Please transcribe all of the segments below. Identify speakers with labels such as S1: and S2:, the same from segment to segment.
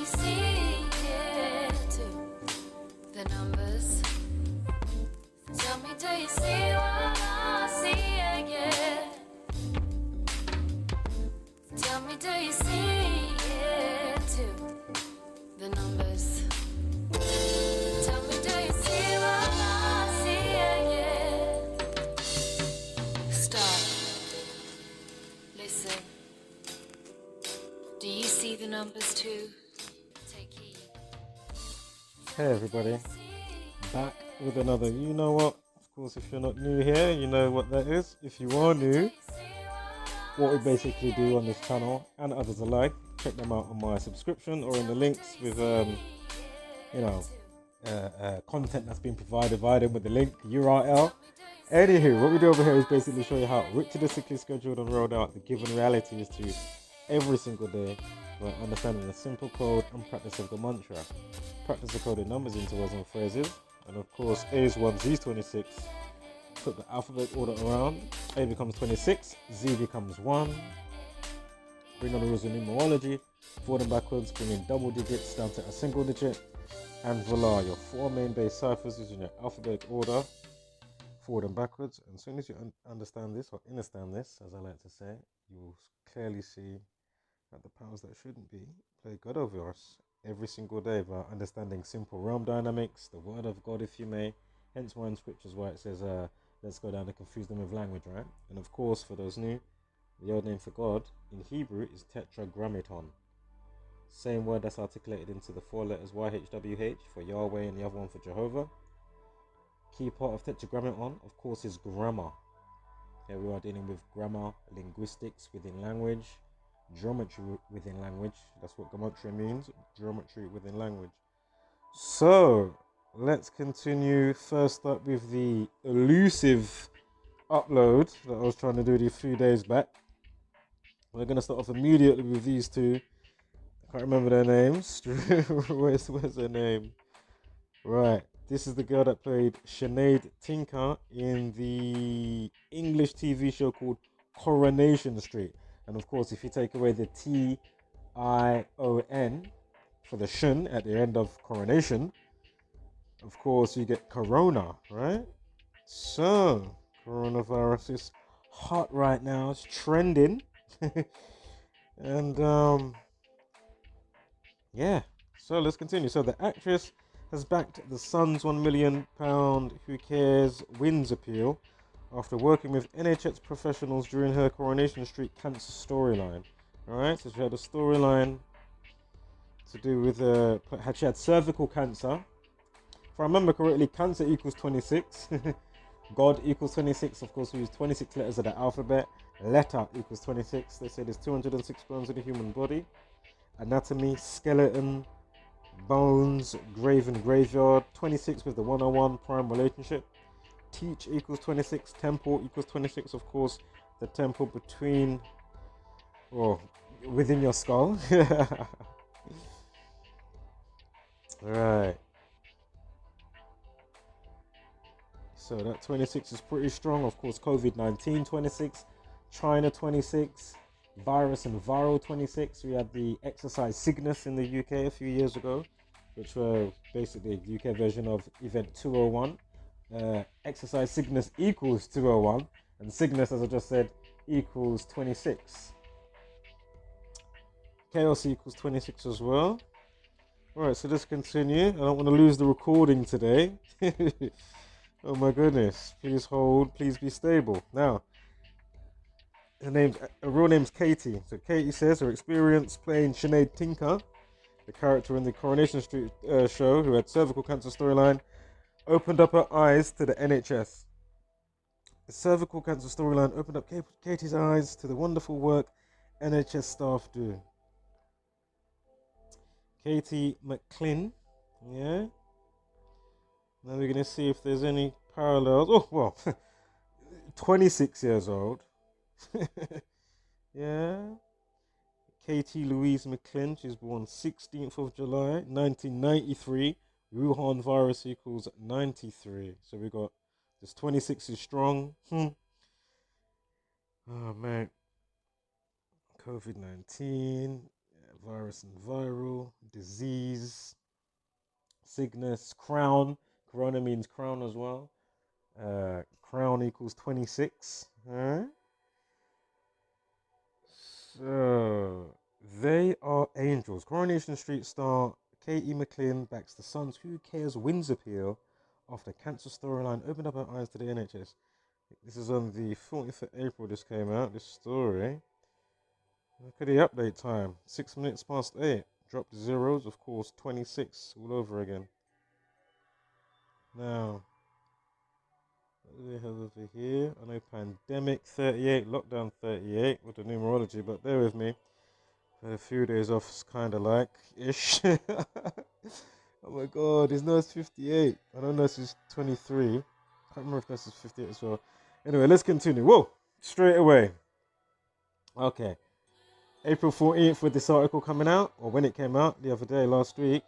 S1: see it too? The numbers. Tell me, do you see what I see again? Tell me, do you see it too? The numbers. Tell me, do you see what I see again? Stop. Listen. Do you see the numbers too? Take heed.
S2: Hey everybody, back with another You Know What. Of course, if you're not new here, you know what that is. If you are new, what we basically do on this channel and others alike, check them out on my subscription or in the links with content that's been provided via them with the link URL. Anywho, what we do over here is basically show you how ritualistically scheduled and rolled out the given realities to you every single day by understanding the simple code and practice of Gematria. Practice the coded numbers into words and phrases, and of course A is 1, Z is 26. Put the alphabet order around. A becomes 26, Z becomes 1. Bring on the rules of numerology, forward and backwards, bring in double digits down to a single digit, and voila, your 4 main base ciphers using your alphabetic order, forward and backwards. And as soon as you understand this, or understand this, as I like to say, you will clearly see that the powers that shouldn't be play God over us every single day by understanding simple realm dynamics, the word of God, if you may. Hence why in scriptures why it says, let's go down and confuse them with language, right? And of course, for those new, the old name for God in Hebrew is tetragrammaton. Same word that's articulated into the 4 letters YHWH for Yahweh and the other one for Jehovah. Key part of tetragrammaton, of course, is grammar. Here we are dealing with grammar, linguistics within language, geometry within language. That's what Gematria means, geometry within language. So let's continue first up with the elusive upload that I was trying to do a few days back. We're going to start off immediately with these two. I can't remember their names. Where's their name? Right, this is the girl that played Sinead Tinker in the English TV show called Coronation Street. And of course, if you take away the T-I-O-N for the shun at the end of coronation, of course, you get corona, right? So, coronavirus is hot right now. It's trending. And, yeah. So, let's continue. So, the actress has backed the Sun's £1 million Who Cares Wins appeal after working with NHS professionals during her Coronation Street cancer storyline. Alright, so she had a storyline to do with, she had cervical cancer. If I remember correctly, cancer equals 26. God equals 26. Of course, we use 26 letters of the alphabet. Letter equals 26. They say there's 206 bones in the human body. Anatomy, skeleton, bones, grave and graveyard. 26 with the 101 prime relationship. Teach equals 26. Temple equals 26. Of course, the temple between or within your skull. Right. So that 26 is pretty strong. Of course, COVID-19 26, China 26, virus and viral 26. We had the exercise Cygnus in the UK a few years ago, which were basically the UK version of event 201. Exercise Cygnus equals 201, and Cygnus, as I just said, equals 26. Chaos equals 26 as well. Alright, so let's continue. I don't want to lose the recording today. Oh my goodness. Please hold, please be stable. Now, her real name's Katie. So Katie says her experience playing Sinead Tinker, the character in the Coronation Street show who had cervical cancer storyline, opened up her eyes to the NHS. The cervical cancer storyline opened up Katie's eyes to the wonderful work NHS staff do. Katie McGlynn, yeah. Now we're going to see if there's any parallels. Oh, well, 26 years old. Yeah. Katie Louise McGlynn, she's born 16th of July, 1993. Wuhan virus equals 93. So we got this 26 is strong. Oh, man. COVID-19. virus and viral, disease, sickness, crown. Corona means crown as well. Crown equals 26. Alright. So they are angels. Coronation Street star K.E. McGlynn backs the Sun's Who Cares wins appeal after cancer storyline opened up her eyes to the NHS. This is on the 14th of April. This came out. This story. Look at the update time. 6 minutes past 8. Dropped zeros, of course. 26 all over again. Now, what do they have over here? I know pandemic 38, lockdown 38 with the numerology, but bear with me. Had a few days off, it's kind of like ish. Oh my god, his nurse 58. I don't know if it's 23. Can't remember if this is 58 as well. Anyway, let's continue. Whoa, straight away. Okay. April 14th with this article coming out, or when it came out the other day, last week,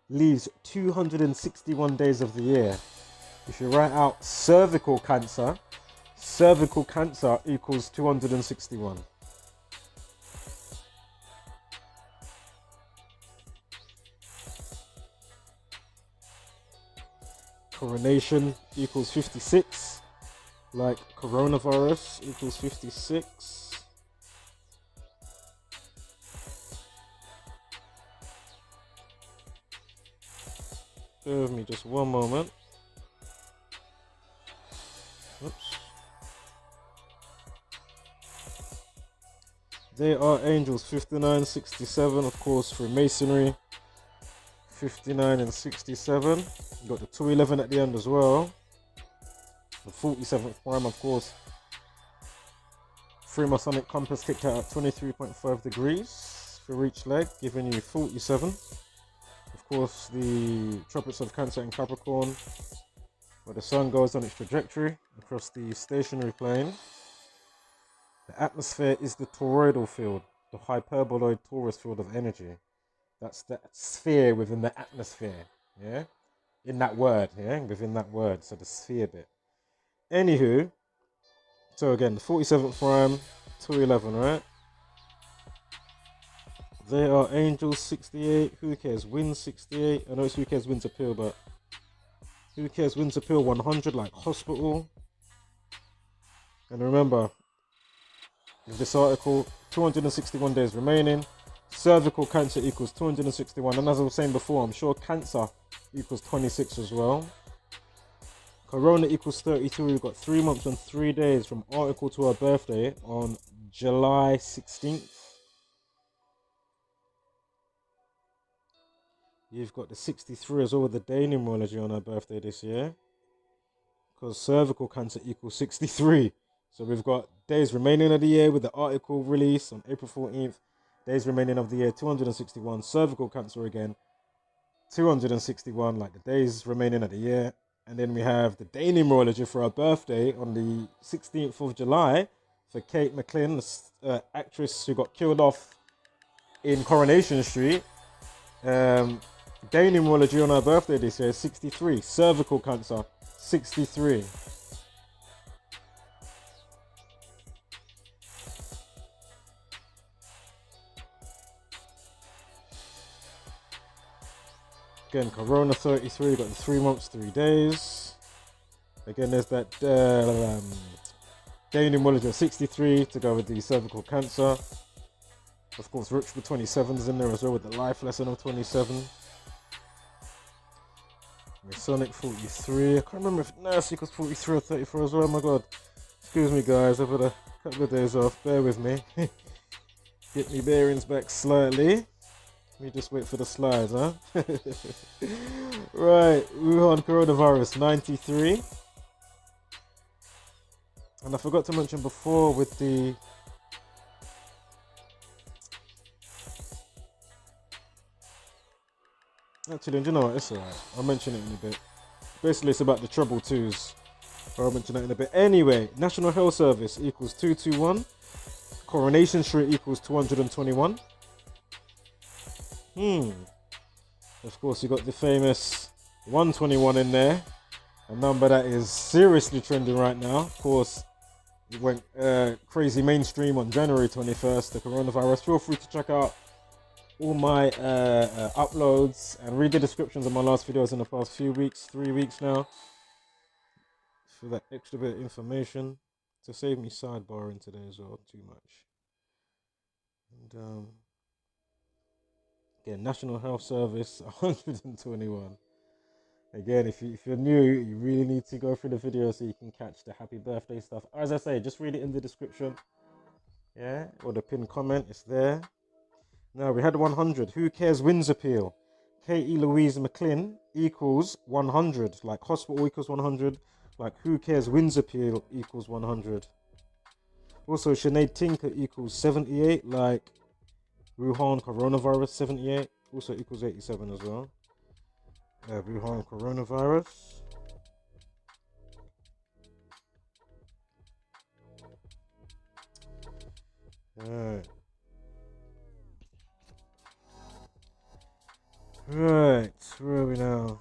S2: leaves 261 days of the year. If you write out cervical cancer equals 261. Coronation equals 56. Like coronavirus equals 56. Bear with me just one moment. Oops. They are angels 59, 67, of course, for Masonry. 59 and 67. You got the 211 at the end as well. The 47th prime, of course. Freemasonic compass kicked out at 23.5 degrees for each leg, giving you 47. Of course, the tropics of Cancer and Capricorn, where the sun goes on its trajectory across the stationary plane. The atmosphere is the toroidal field, the hyperboloid torus field of energy. That's the sphere within the atmosphere, yeah? In that word, yeah? Within that word, so the sphere bit. Anywho, so again, the 47th prime, 211, right? They are angels 68, Who Cares wins 68. I know it's Who Cares wins appeal, but Who Cares wins appeal 100, like hospital. And remember, with this article, 261 days remaining. Cervical cancer equals 261. And as I was saying before, I'm sure cancer equals 26 as well. Corona equals 32. We've got 3 months and 3 days from article to her birthday on July 16th. You've got the 63 as well with the day numerology on her birthday this year. Because cervical cancer equals 63. So we've got days remaining of the year with the article release on April 14th. Days remaining of the year, 261. Cervical cancer again, 261, like the days remaining of the year. And then we have the day numerology for her birthday on the 16th of July for Kate McGlynn, the actress who got killed off in Coronation Street. Day numerology on her birthday this year is 63. Cervical cancer, 63. Again, Corona 33, got the 3 months, 3 days. Again, there's that day numerology of 63 to go with the cervical cancer. Of course, Rich with 27's in there as well with the life lesson of 27. Masonic 43. I can't remember if nurse equals 43 or 34 as well. Oh my god. Excuse me, guys. I've had a couple of days off. Bear with me. Get me bearings back slightly. Let me just wait for the slides, huh? Right, Wuhan coronavirus 93. And I forgot to mention before with the actually, do you know what? It's alright. I'll mention it in a bit. Basically, it's about the treble twos. I'll mention that in a bit. Anyway, National Health Service equals 221. Coronation Street equals 221. Of course, you got the famous 121 in there. A number that is seriously trending right now. Of course, it went crazy mainstream on January 21st, the coronavirus. Feel free to check out all my uploads and read the descriptions of my last videos in the past few weeks, 3 weeks now, for that extra bit of information to save me sidebarring today as well too much. And again, National Health Service 121. Again, if you're new, you really need to go through the video so you can catch the happy birthday stuff. As I say, just read it in the description, yeah, or the pinned comment. It's there. Now we had 100. Who cares? Wins appeal. Katie Louise McGlynn equals 100. Like hospital equals 100. Like who cares? Wins appeal equals 100. Also, Sinead Tinker equals 78. Like Wuhan coronavirus 78 also equals 87 as well. Wuhan coronavirus. Alright. Right, where are we now?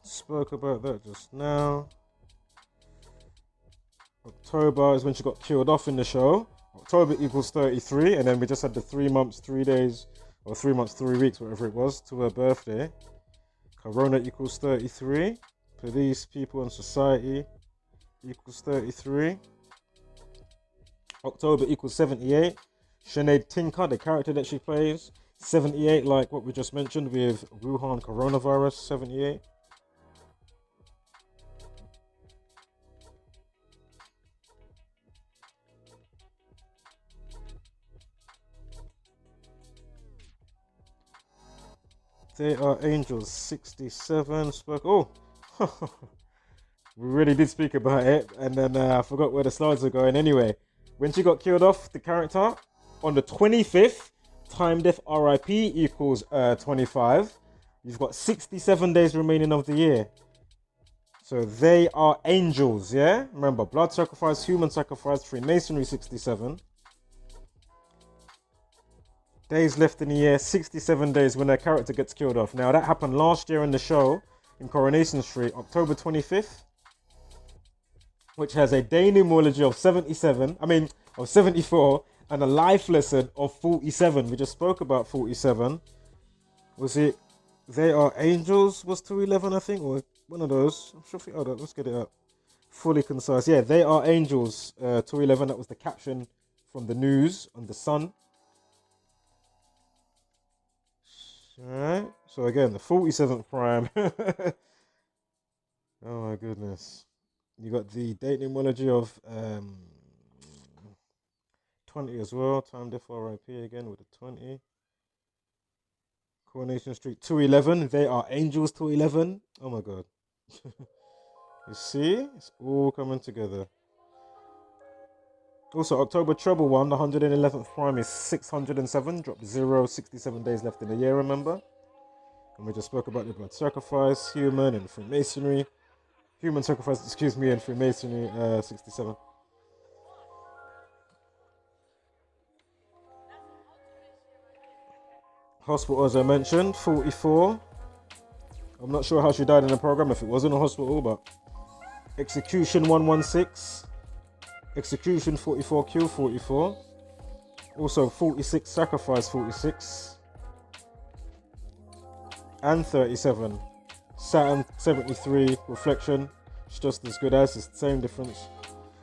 S2: Spoke about that just now. October is when she got killed off in the show. October equals 33, and then we just had the 3 months, 3 days, or 3 months, 3 weeks, whatever it was, to her birthday. Corona equals 33. Police, people, and society equals 33. October equals 78. Sinead Tinker, the character that she plays, 78, like what we just mentioned with Wuhan coronavirus, 78. They are angels, 67. Spoke. Oh, we really did speak about it, and then I forgot where the slides are going. Anyway, when she got killed off, the character, on the 25th, time death RIP equals 25. You've got 67 days remaining of the year. So they are angels, yeah? Remember, blood sacrifice, human sacrifice, Freemasonry 67. Days left in the year, 67 days when their character gets killed off. Now that happened last year in the show in Coronation Street, October 25th, which has a day numerology of 74 and a life lesson of 47. We just spoke about 47. Was it They Are Angels was 211, I think, or one of those. I'm sure. Hold on, let's get it up. Fully concise. Yeah, They Are Angels 211. That was the caption from the news on the Sun. Alright, so again, the 47th prime. Oh my goodness. You got the date numerology of 20 as well. Time death RIP again with the 20. Coronation Street 211. They Are Angels 211. Oh my god. You see? It's all coming together. Also, October Treble 1, the 111th prime is 607. Dropped 0, 67 days left in the year, remember? And we just spoke about the blood sacrifice, human and Freemasonry. Human sacrifice, excuse me, and Freemasonry 67. Hospital, as I mentioned, 44. I'm not sure how she died in the program, if it was in a hospital, but execution 116. Execution 44Q 44. Also 46 sacrifice 46. And 37. Saturn 73 reflection. It's just as good as, it's the same difference.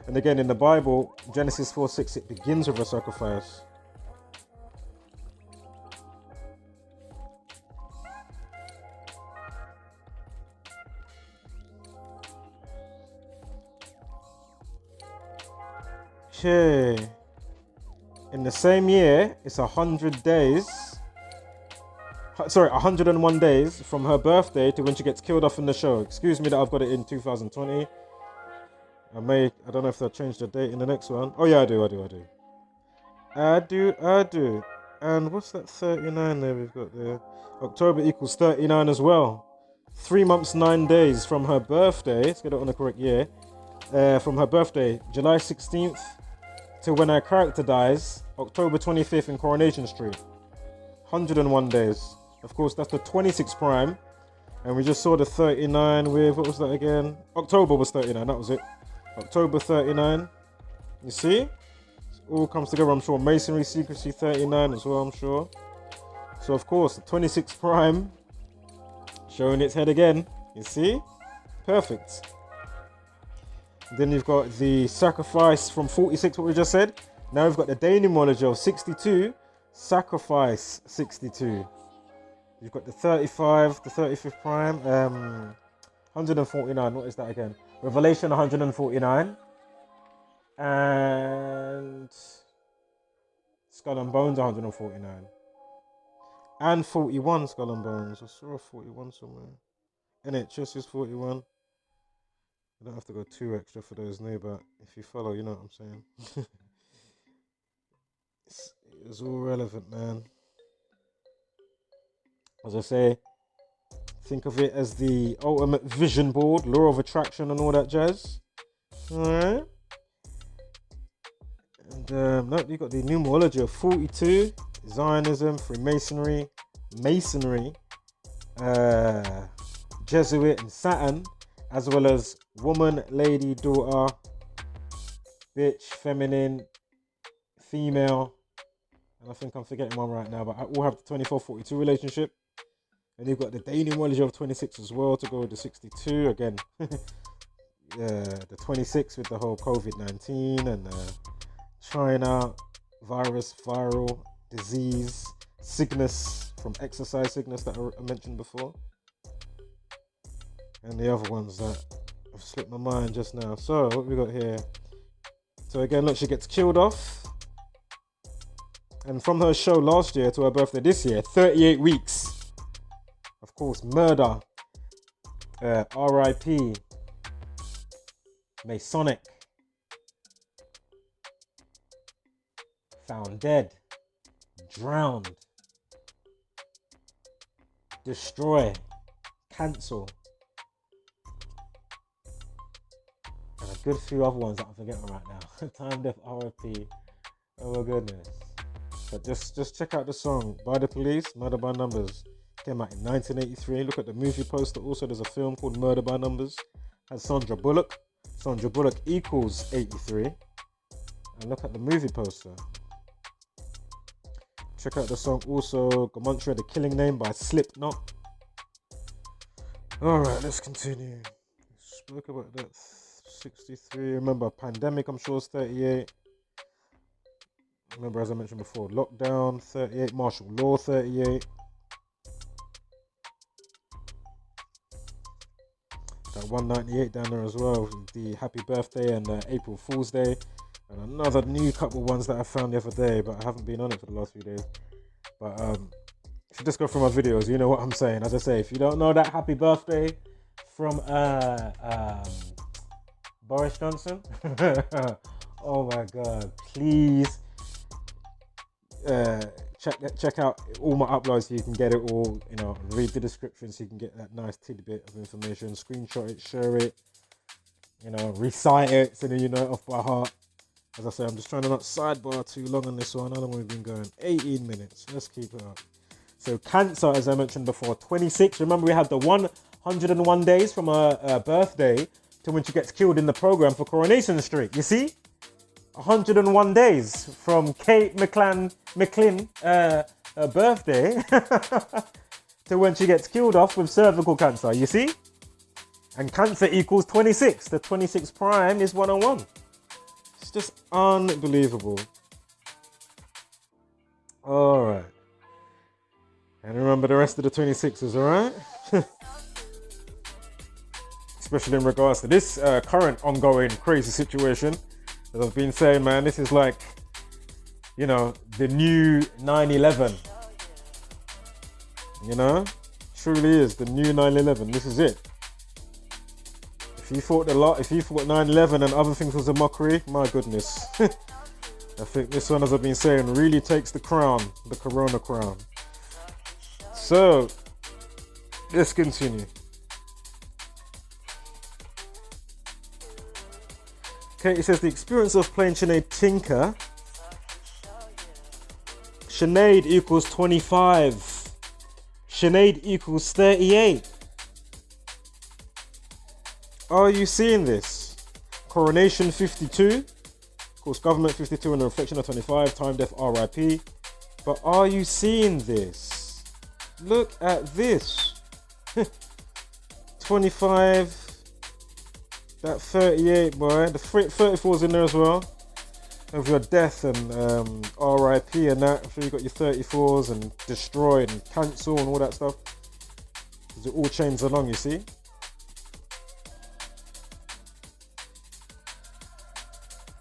S2: And again in the Bible, Genesis 4:6, it begins with a sacrifice. Okay. In the same year, it's 100 days. Sorry, 101 days from her birthday to when she gets killed off in the show. Excuse me that I've got it in 2020. I don't know if they'll change the date in the next one. Oh yeah, I do. And what's that 39 there we've got there? October equals 39 as well. 3 months, 9 days from her birthday. Let's get it on the correct year. From her birthday, July 16th, to when her character dies, October 25th in Coronation Street. 101 days. Of course, that's the 26th prime. And we just saw the 39 with, what was that again? October was 39, that was it. October 39. You see? It all comes together, I'm sure. Masonry Secrecy 39 as well, I'm sure. So of course, the 26 prime showing its head again. You see? Perfect. Then you've got the sacrifice from 46, what we just said. Now we've got the denymology of 62, sacrifice 62. You've got the 35, the 35th prime, 149. What is that again? Revelation 149. And Skull and Bones 149. And 41 Skull and Bones. I saw a 41 somewhere. NHS is 41. You don't have to go too extra for those new, but if you follow, you know what I'm saying. It's all relevant, man. As I say, think of it as the ultimate vision board, law of attraction and all that jazz. Alright. And no, you got the numerology of 42, Zionism, Freemasonry, Masonry, Jesuit and Saturn, as well as woman, lady, daughter, bitch, feminine, female, and I think I'm forgetting one right now, but I all have the 24-42 relationship. And you've got the denymology of 26 as well to go with the 62 again. The 26 with the whole COVID-19 and China virus, viral disease, sickness from exercise sickness that I mentioned before, and the other ones that have slipped my mind just now. So what we got here? So again, look, she gets killed off, and from her show last year to her birthday this year, 38 weeks. Of course, murder, R.I.P. Masonic, found dead, drowned, destroy, cancel, and a good few other ones that I'm forgetting right now. Time, death, R.I.P. Oh my goodness. But just check out the song By the Police, Murder by Numbers. Came out in 1983. Look at the movie poster. Also, there's a film called Murder by Numbers. Has Sandra Bullock. Sandra Bullock equals 83. And look at the movie poster. Check out the song also, Gematria, The Killing Name by Slipknot. Alright, let's continue. Spoke about that. 63. Remember, pandemic, I'm sure, is 38. Remember, as I mentioned before, lockdown, 38. Martial law, 38. That 198 down there as well, the happy birthday and April Fool's Day, and another new couple ones that I found the other day, but I haven't been on it for the last few days. But if you just go through my videos, you know what I'm saying. As I say, if you don't know that happy birthday from Boris Johnson, oh my god, please check out all my uploads so you can get it all, you know, read the description so you can get that nice tidbit of information, screenshot it, share it, you know, recite it so then you know it off by heart. As I say, I'm just trying to not sidebar too long on this one. How long have we been going? 18 minutes. Let's keep it up. So Cancer, as I mentioned before, 26. Remember we had the 101 days from her birthday to when she gets killed in the program for Coronation Street. You see? 101 days from Kate McGlynn birthday to when she gets killed off with cervical cancer, you see? And cancer equals 26. The 26 prime is 101. It's just unbelievable. All right. And remember the rest of the 26s, all right? Especially in regards to this current ongoing crazy situation. As I've been saying, man, this is like, you know, the new 9/11. You know? Truly is the new 9/11. This is it. If you thought 9/11 and other things was a mockery, my goodness. I think this one, as I've been saying, really takes the crown, the Corona crown. So, let's continue. Okay, it says the experience of playing Sinead Tinker. Sinead equals 25. Sinead equals 38. Are you seeing this? Coronation 52. Of course, government 52 and the reflection of 25. Time, death, RIP. But are you seeing this? Look at this. 25, that 38, boy. The 34's in there as well. Of your death and RIP and that. I'm sure you got your 34s and destroyed and cancel and all that stuff. Because it all chains along, you see.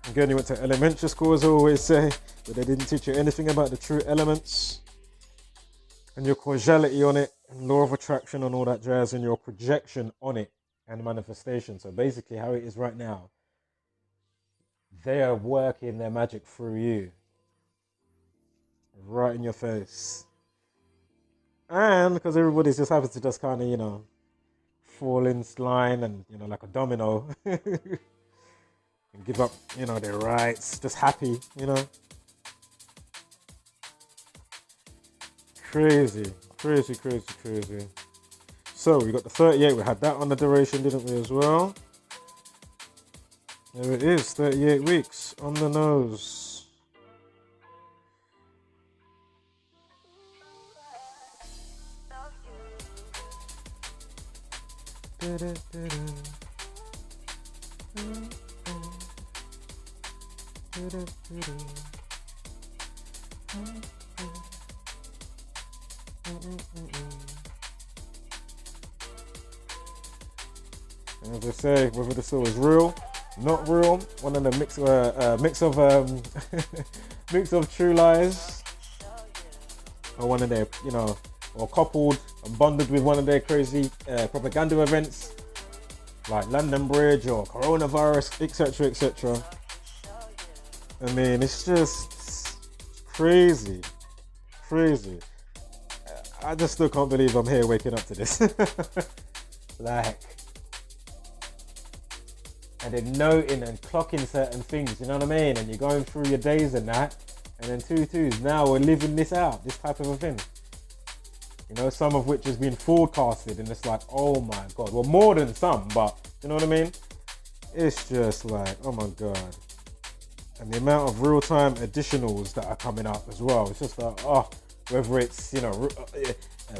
S2: Again, you went to elementary school, as I always say, but they didn't teach you anything about the true elements and your causality on it, and law of attraction and all that jazz, and your projection on it and manifestation. So basically how it is right now, they are working their magic through you. Right in your face. And because everybody's just happens to just kind of, you know, fall in line and, you know, like a domino. And give up, you know, their rights. Just happy, you know. Crazy. Crazy, crazy, crazy. So we got the 38. We had that on the duration, didn't we, as well? There it is, 38 weeks on the nose. As I say, whether the soul is real, not real, one of the mix of true lies, or one of their, you know, or coupled and bonded with one of their crazy propaganda events, like London Bridge or coronavirus, etc., etc. I mean, it's just crazy, crazy. I just still can't believe I'm here waking up to this. Like, and then noting and clocking certain things, you know what I mean? And you're going through your days and that, and then 2/2s, now we're living this out, this type of a thing. You know, some of which has been forecasted, and it's like, oh my God. Well, more than some, but you know what I mean? It's just like, oh my God. And the amount of real-time additionals that are coming up as well. It's just like, oh, whether it's, you know,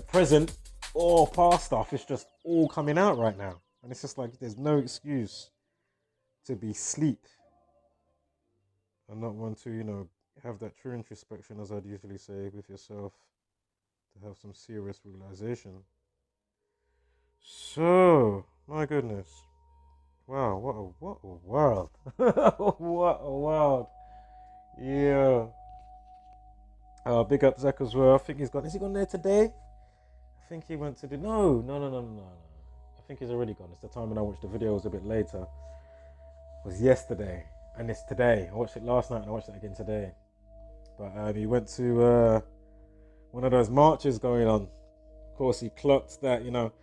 S2: present or past stuff, it's just all coming out right now. And it's just like, there's no excuse to be sleep and not want to, you know, have that true introspection, as I'd usually say, with yourself, to have some serious realization. So, my goodness. Wow, what a world. What a world. Yeah. Big up Zach as well. I think he's gone. Is he gone there today? I think he went to the... No. I think he's already gone. It's the time when I watched the video. It was a bit later. It was yesterday. And it's today. I watched it last night and I watched it again today. But he went to one of those marches going on. Of course, he clocked that, you know,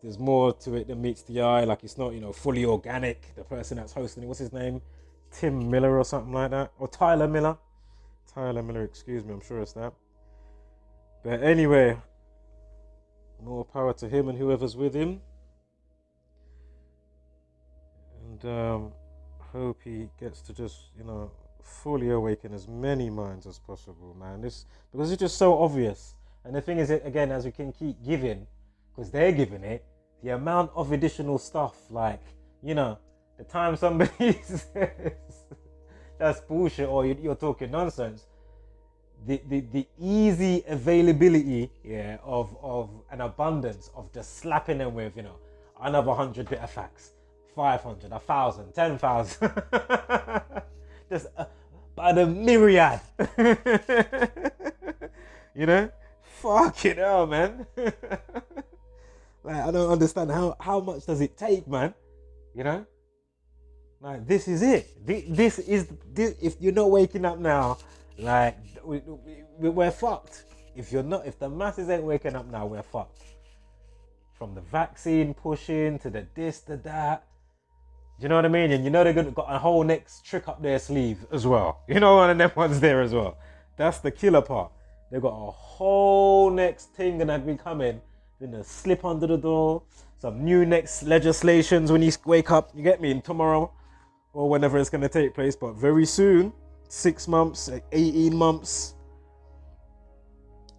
S2: there's more to it than meets the eye. Like, it's not, you know, fully organic. The person that's hosting it, what's his name? Tim Miller or something like that. Or Tyler Miller. Tyler Miller, excuse me, I'm sure it's that. But anyway, more power to him and whoever's with him. And hope he gets to just, you know, fully awaken as many minds as possible, man. Because it's just so obvious. And the thing is, again, as we can keep giving, because they're giving it, the amount of additional stuff, like, you know, the time somebody says that's bullshit or you're talking nonsense, the easy availability, yeah, of an abundance of just slapping them with, you know, another 100 bit of facts, 500, 1,000, 10,000, just by the myriad. You know, fucking hell, man. Like, I don't understand how much does it take, man? You know, like, this is it. This is if you're not waking up now, like, we're fucked. If the masses ain't waking up now, we're fucked. From the vaccine pushing to the this to that. Do you know what I mean? And you know they're got a whole next trick up their sleeve as well. You know, one of them ones there as well. That's the killer part. They've got a whole next thing gonna be coming. Then a slip under the door. Some new next legislations when you wake up. You get me? Tomorrow or whenever it's gonna take place. But very soon, 6 months, 18 months.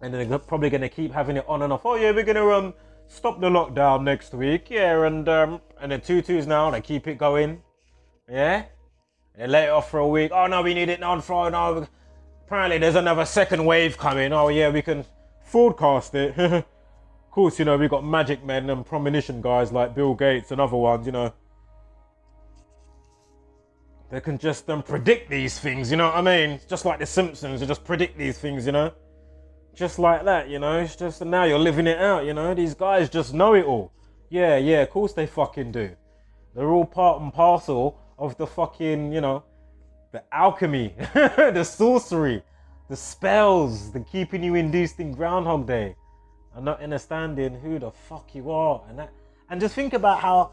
S2: And then they're probably going to keep having it on and off. Oh yeah, we're going to stop the lockdown next week. Yeah, and then tutus now, they keep it going. Yeah? They let it off for a week. Oh no, we need it now for now. Apparently there's another second wave coming. Oh yeah, we can forecast it. Of course, you know, we got magic men and premonition guys like Bill Gates and other ones, you know. They can just predict these things, you know what I mean? Just like the Simpsons, they just predict these things, you know? Just like that, you know? It's just, now you're living it out, you know? These guys just know it all. Yeah, of course they fucking do. They're all part and parcel of the fucking, you know, the alchemy, the sorcery, the spells, the keeping you induced in Groundhog Day, and not understanding who the fuck you are. And just think about how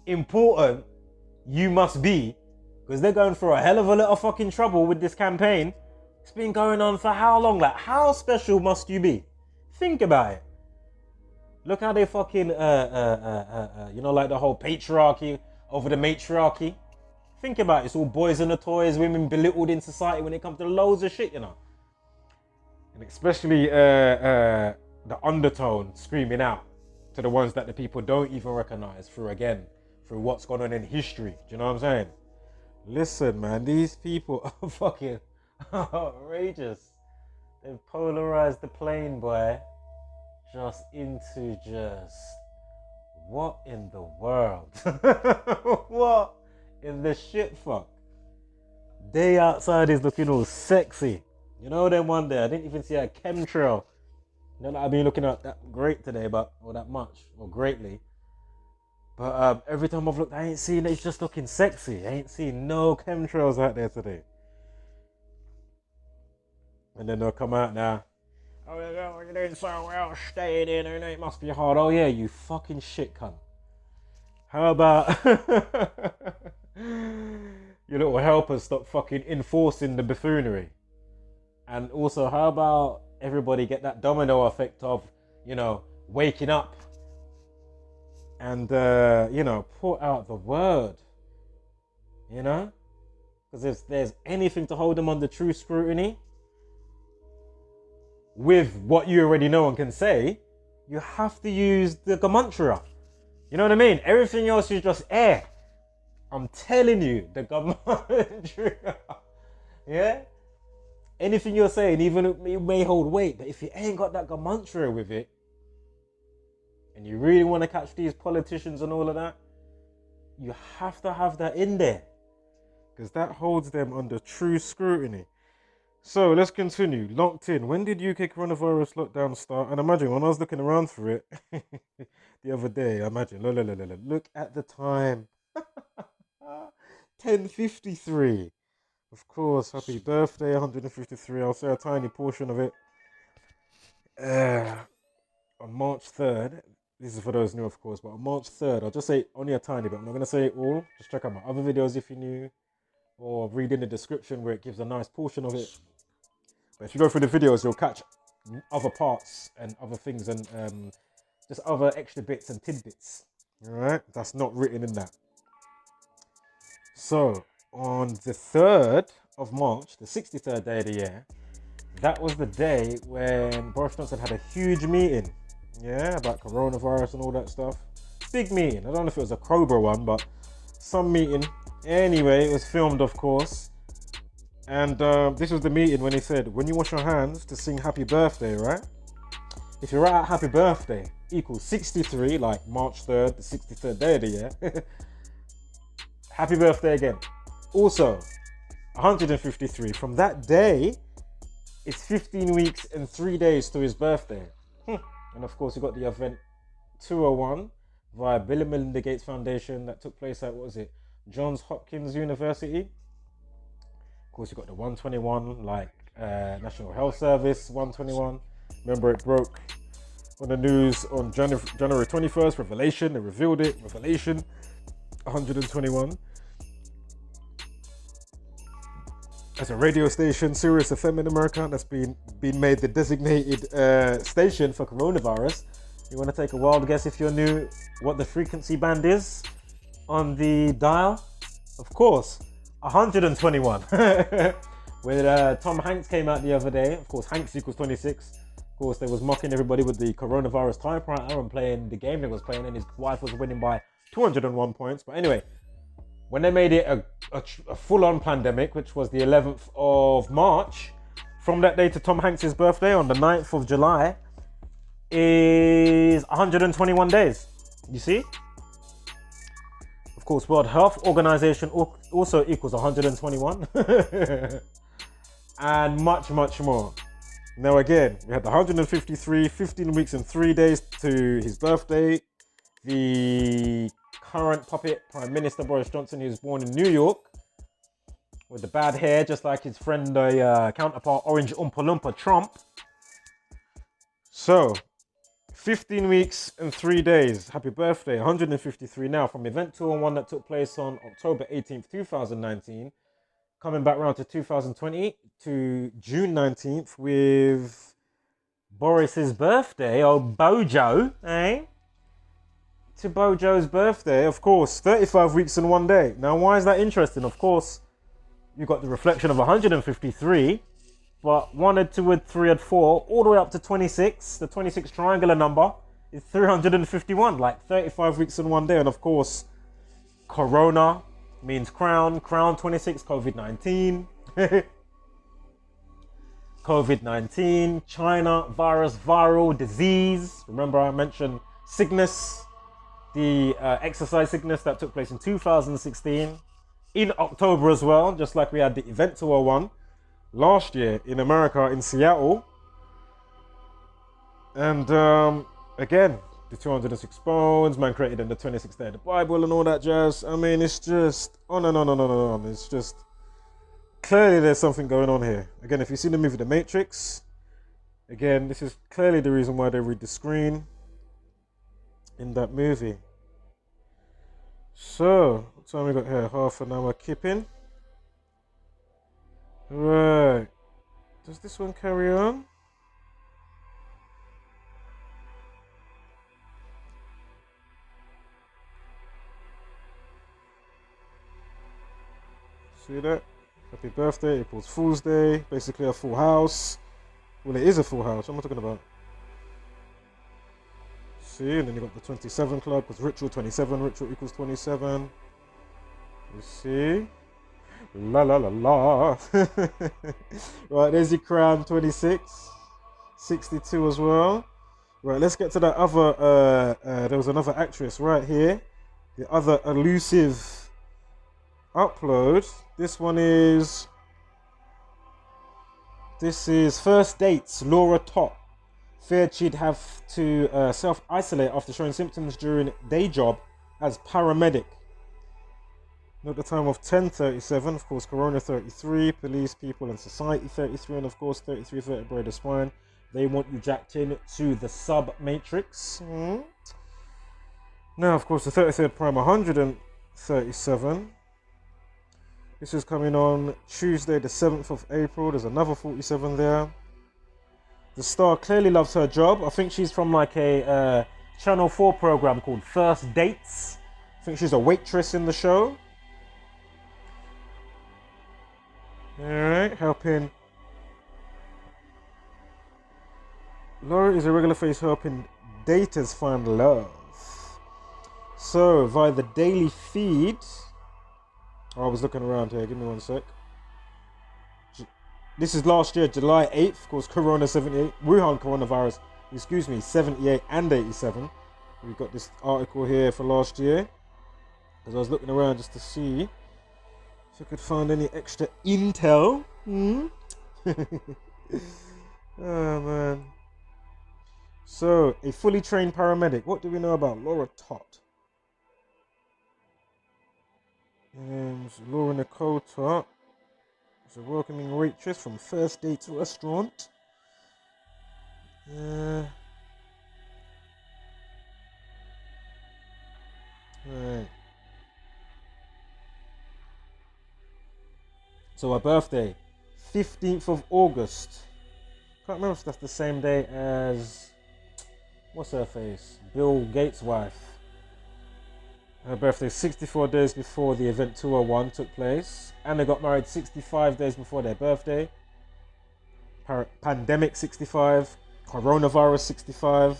S2: important you must be, because they're going through a hell of a lot of fucking trouble with this campaign. It's been going on for how long? Like, how special must you be? Think about it. Look how they fucking, you know, like the whole patriarchy over the matriarchy. Think about it. It's all boys and the toys, women belittled in society when it comes to loads of shit, you know. And especially the undertone screaming out to the ones that the people don't even recognize through what's gone on in history. Do you know what I'm saying? Listen, man, these people are fucking outrageous. They've polarized the plane, boy, just into what in the world? What in the shit fuck? Day outside is looking all sexy. You know, then one day I didn't even see a chemtrail. Not that I've been looking at that great today, or that much, or greatly. But every time I've looked, I ain't seen it. It's just looking sexy. I ain't seen no chemtrails out there today. And then they'll come out now. Oh, you're doing so well, staying in, and it must be hard. Oh yeah, you fucking shit cunt. How about your little helpers stop fucking enforcing the buffoonery? And also, how about everybody get that domino effect of, you know, waking up and, you know, put out the word, you know? Because if there's anything to hold them under true scrutiny, with what you already know and can say, you have to use the Gematria. You know what I mean? Everything else is just air. I'm telling you, the Gematria. Yeah? Anything you're saying, even it may hold weight, but if you ain't got that Gematria with it, and you really want to catch these politicians and all of that, you have to have that in there. Because that holds them under true scrutiny. So let's continue. Locked in. When did UK coronavirus lockdown start? And imagine when I was looking around for it the other day, imagine, look at the time. 10:53. Of course, happy birthday, 153. I'll say a tiny portion of it. On March 3rd, this is for those new, of course, but on March 3rd, I'll just say only a tiny bit. I'm not going to say it all. Just check out my other videos if you're new, or read in the description where it gives a nice portion of it. But if you go through the videos, you'll catch other parts and other things and just other extra bits and tidbits. All right, that's not written in that. So on the 3rd of March, the 63rd day of the year, that was the day when Boris Johnson had a huge meeting, yeah, about coronavirus and all that stuff. Big meeting. I don't know if it was a Cobra one, but some meeting. Anyway, it was filmed, of course. And this was the meeting when he said, when you wash your hands to sing happy birthday, right? If you write out happy birthday equals 63, like March 3rd, the 63rd day of the year, happy birthday again. Also, 153. From that day, it's 15 weeks and 3 days to his birthday. And of course, you got the event 201 via Bill and Melinda Gates Foundation that took place at, what was it, Johns Hopkins University. Of course, you got the 121, like National Health Service 121. Remember, it broke on the news on January 21st. Revelation, they revealed it. Revelation 121. As a radio station, Sirius FM in America, that's been made the designated station for coronavirus. You want to take a wild guess, if you're new, what the frequency band is on the dial? Of course, 121. When Tom Hanks came out the other day, of course, Hanks equals 26. course, they was mocking everybody with the coronavirus typewriter and playing the game they was playing, and his wife was winning by 201 points. But anyway, when they made it a full-on pandemic, which was the 11th of March, from that day to Tom Hanks's birthday on the 9th of July is 121 days. You see? Of course, World Health Organization also equals 121. And much, much more. Now again, we had the 153, 15 weeks and 3 days to his birthday. The current puppet Prime Minister Boris Johnson, who was born in New York, with the bad hair, just like his friend, counterpart, Orange Oompa Loompa Trump. So, 15 weeks and 3 days. Happy birthday. 153 now from Event 201 that took place on October 18th, 2019. Coming back round to 2020 to June 19th with Boris's birthday, Bojo, eh? To Bojo's birthday, of course, 35 weeks and 1 day. Now, why is that interesting? Of course, you got the reflection of 153, but 1 had 2 had 3 had 4, all the way up to 26. The 26 triangular number is 351, like 35 weeks and 1 day. And of course, Corona means crown 26, COVID-19. COVID-19, China, virus, viral, disease. Remember I mentioned sickness, the exercise sickness that took place in 2016. In October as well, just like we had the Event 201 last year in America, in Seattle. And again, the 206 bones, man created in the 26th day of the Bible and all that jazz. I mean, it's just on and on and on and on. It's just, clearly there's something going on here. Again, if you've seen the movie theMatrix, again, this is clearly the reason why they read the screen in that movie. So, what time we got here? Half an hour keeping. Right. Does this one carry on? See that? Happy birthday, April's Fool's Day. Basically a full house. Well, it is a full house. What am I talking about? See, and then you got the 27 club, because ritual 27, ritual equals 27. You see? La la la la. Right, there's your crown 26. 62 as well. Right, let's get to that other, there was another actress right here. The other elusive upload. This is First Dates, Laura Tott. Feared she'd have to self-isolate after showing symptoms during day job as paramedic. At the time of 10:37, of course, Corona 33, police, people and society 33, and of course 33 vertebrae spine. They want you jacked in to the sub-matrix. Now, of course, the 33rd prime 137. This is coming on Tuesday, the 7th of April. There's another 47 there. The star clearly loves her job. I think she's from like a Channel 4 program called First Dates. I think she's a waitress in the show. Alright, helping. Laura is a regular face helping daters find love. So, via the daily feed. Oh, I was looking around here, give me 1 sec. This is last year, July 8th, of course, Corona 78, Wuhan coronavirus, 78 and 87. We've got this article here for last year. Because I was looking around just to see if I could find any extra intel. Oh, man. So, a fully trained paramedic. What do we know about Laura Tott? Laura Nicole Tott. It's a welcoming waitress from First Dates restaurant. Right. So her birthday, 15th of August. Can't remember if that's the same day as, what's her face? Bill Gates' wife. Her birthday 64 days before the Event 201 took place. And they got married 65 days before their birthday. Pandemic 65. Coronavirus 65.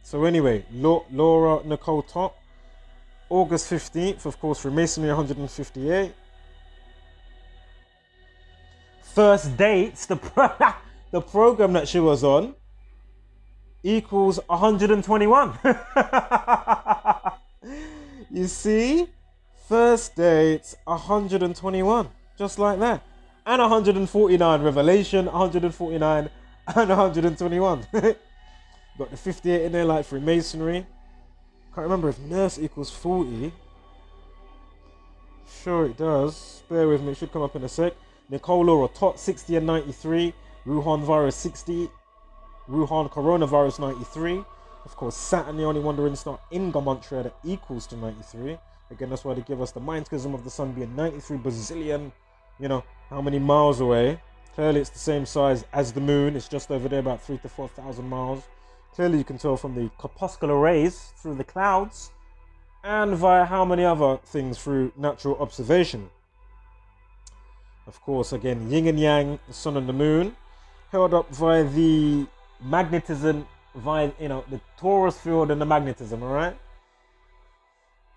S2: So anyway, Laura Nicole Tott, August 15th, of course, Freemasonry 158. First dates, the program that she was on equals 121. You see? First dates, 121. Just like that. And 149, Revelation, 149, and 121. Got the 58 in there, like Freemasonry. Can't remember if nurse equals 40. Sure it does. Bear with me, it should come up in a sec. Nicole Laura Tott, 60 and 93. Wuhan virus 60. Wuhan coronavirus 93. Of course, Saturn, the only wandering star in Gematria that equals to 93. Again, that's why they give us the mind schism of the sun being 93 bazillion, how many miles away. Clearly, it's the same size as the moon. It's just over there, about 3,000 to 4,000 miles. Clearly, you can tell from the corpuscular rays through the clouds and via how many other things through natural observation. Of course, again, yin and yang, the sun and the moon, held up via the magnetism, via, the torus field and the magnetism, all right?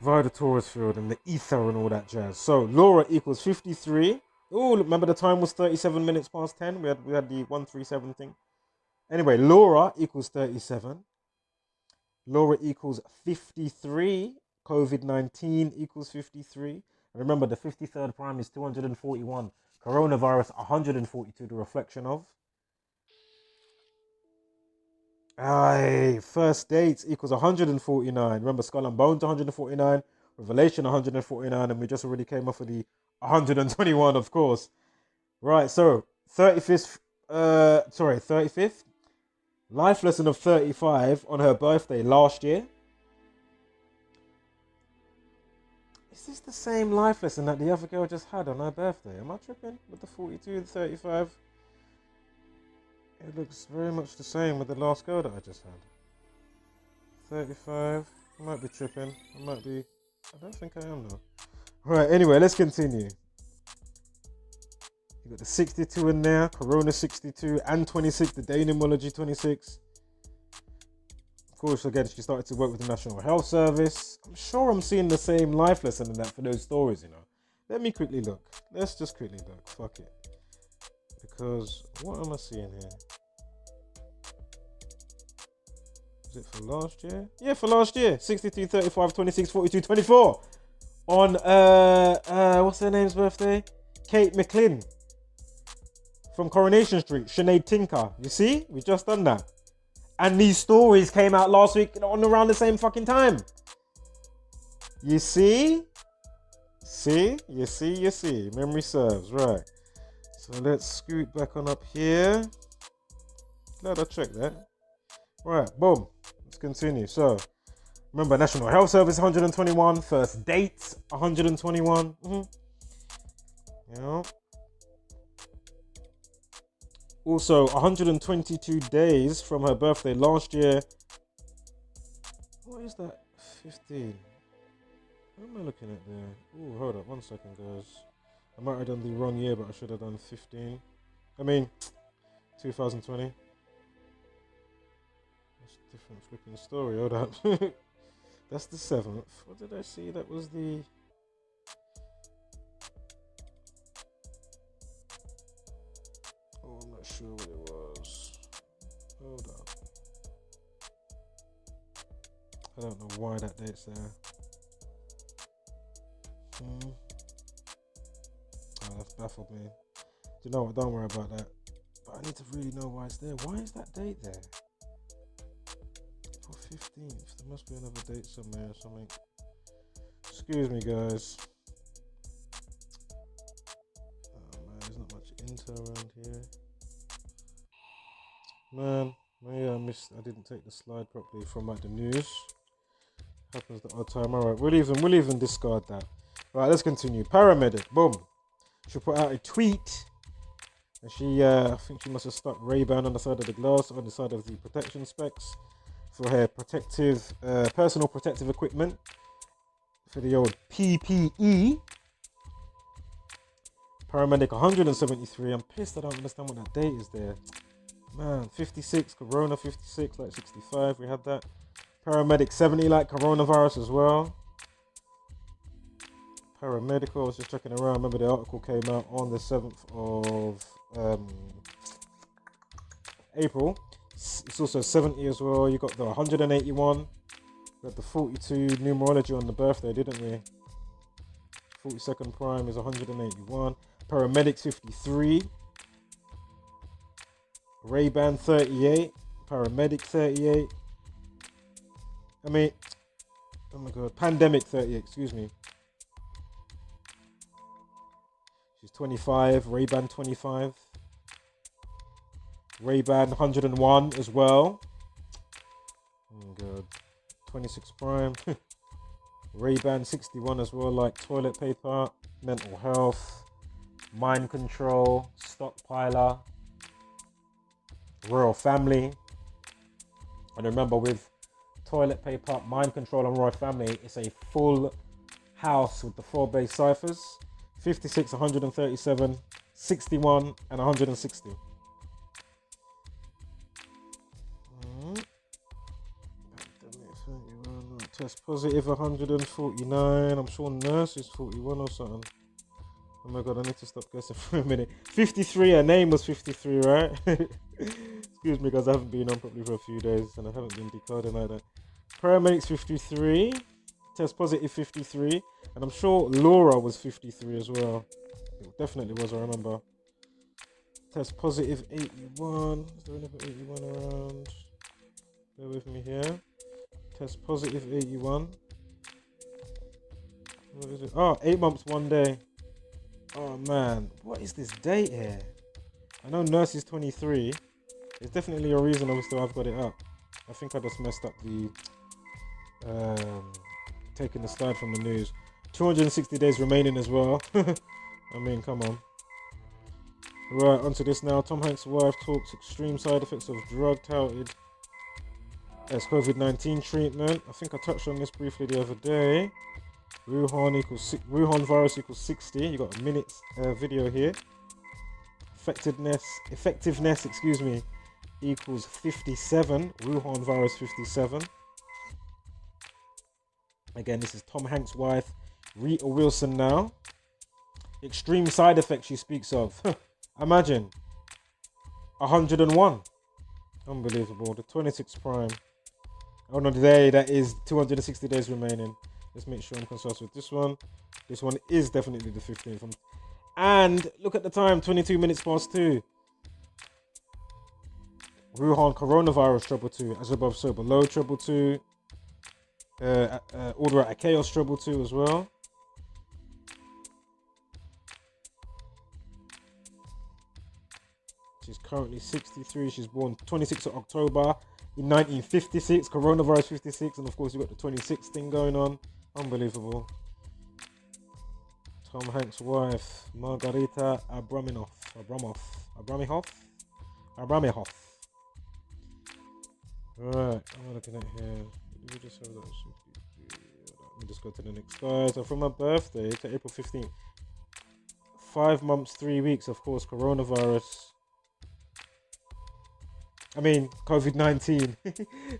S2: Via the torus field and the ether and all that jazz. So, Laura equals 53. Oh, remember the time was 37 minutes past 10? We had the 137 thing. Anyway, Laura equals 37. Laura equals 53. COVID-19 equals 53. And remember, the 53rd prime is 241. Coronavirus, 142, the reflection of. Aye, first dates equals 149. Remember, Skull and Bones, 149. Revelation, 149. And we just already came off of the 121, of course. Right, so 35th. Life lesson of 35 on her birthday last year. Is this the same life lesson that the other girl just had on her birthday? Am I tripping with the 42, the 35? It looks very much the same with the last girl that I just had. 35. I might be tripping. I don't think I am though. Right, anyway, let's continue. You got the 62 in there, Corona 62 and 26, the day numerology 26. Of course, again, she started to work with the National Health Service. I'm sure I'm seeing the same life lesson in that for those stories, Let me quickly look. Let's just quickly look. Fuck it. Because what am I seeing here? Is it for last year? Yeah, for last year. 62, 35, 26, 42, 24. On, what's her name's birthday? Kate McGlynn. From Coronation Street. Sinead Tinker. You see? We just done that. And these stories came out last week on around the same fucking time. You see? You see. Memory serves. Right. So let's scoot back on up here. Glad I checked that. Right, boom. Let's continue. So, remember, National Health Service 121. First dates 121. Yeah. Also, 122 days from her birthday last year. What is that? 15. What am I looking at there? Oh, hold up. 1 second, guys. I might have done the wrong year, but I should have done 15. 2020. That's a different flipping story. Hold up. That's the 7th. What did I see? That was the... Oh, I'm not sure what it was. Hold up. I don't know why that date's there. Oh, that's baffled me. Do you know what? Don't worry about that. But I need to really know why it's there. Why is that date there? For 15th. There must be another date somewhere or something. Excuse me, guys. Oh man, there's not much info around here. Man, maybe I didn't take the slide properly from the news. Happens the odd time. Alright, we'll even discard that. Right, let's continue. Paramedic, boom. She put out a tweet. And she, I think she must have stuck Ray-Ban on the side of the glass, on the side of the protection specs for her personal protective equipment. For the old PPE. Paramedic 173. I'm pissed I don't understand what that date is there. Man, 56, Corona 56, like 65, we had that. Paramedic 70, like coronavirus as well. Paramedical, I was just checking around. Remember the article came out on the 7th of April. It's also 70 as well. You got the 181. We had the 42 numerology on the birthday, didn't we? 42nd prime is 181. Paramedics 53. Ray-Ban 38. Paramedic 38. I mean, oh my god, Pandemic 38, excuse me. She's 25. Ray-Ban 25. Ray-Ban 101 as well. Oh god. 26 prime. Ray-Ban 61 as well, like toilet paper, mental health, mind control, stockpiler, royal family. And remember, with toilet paper, mind control, and royal family, it's a full house with the 4 base ciphers. 56, 137, 61, and 160. Test positive 149. I'm sure nurse is 41 or something. Oh my god, I need to stop guessing for a minute. 53, her name was 53, right? Excuse me, guys, I haven't been on properly for a few days and I haven't been decoding like that. Paramedics 53. Test positive 53. And I'm sure Laura was 53 as well. It definitely was, I remember. Test positive 81. Is there another 81 around? Bear with me here. Test positive 81. What is it? Oh, 8 months, 1 day. Oh man, what is this date here? I know nurse is 23. There's definitely a reason obviously I've got it up. I think I just messed up the taking the slide from the news. 260 days remaining as well. I mean, come on. Right, onto this now. Tom Hanks' wife talks extreme side effects of drug touted as COVID-19 treatment. I think I touched on this briefly the other day. Wuhan virus equals 60. You got a minute video here. Effectiveness, equals 57. Wuhan virus 57. Again, this is Tom Hanks' wife, Rita Wilson now. Extreme side effects she speaks of. Imagine. 101. Unbelievable. The 26th prime. Oh no, today that is 260 days remaining. Let's make sure I'm concise with this one. This one is definitely the 15th. And look at the time, 22 minutes past 2. Wuhan coronavirus treble 2. As above, so below treble 2. Order at chaos treble 2 as well. She's currently 63. She's born 26th of October in 1956. Coronavirus 56. And of course, you've got the 26th thing going on. Unbelievable. Tom Hanks' wife, Margarita Abramoff. Right, I'm looking at here. Let me just have that. Let me just go to the next slide. So from my birthday to April 15th, 5 months, 3 weeks, of course, coronavirus. I mean, COVID-19,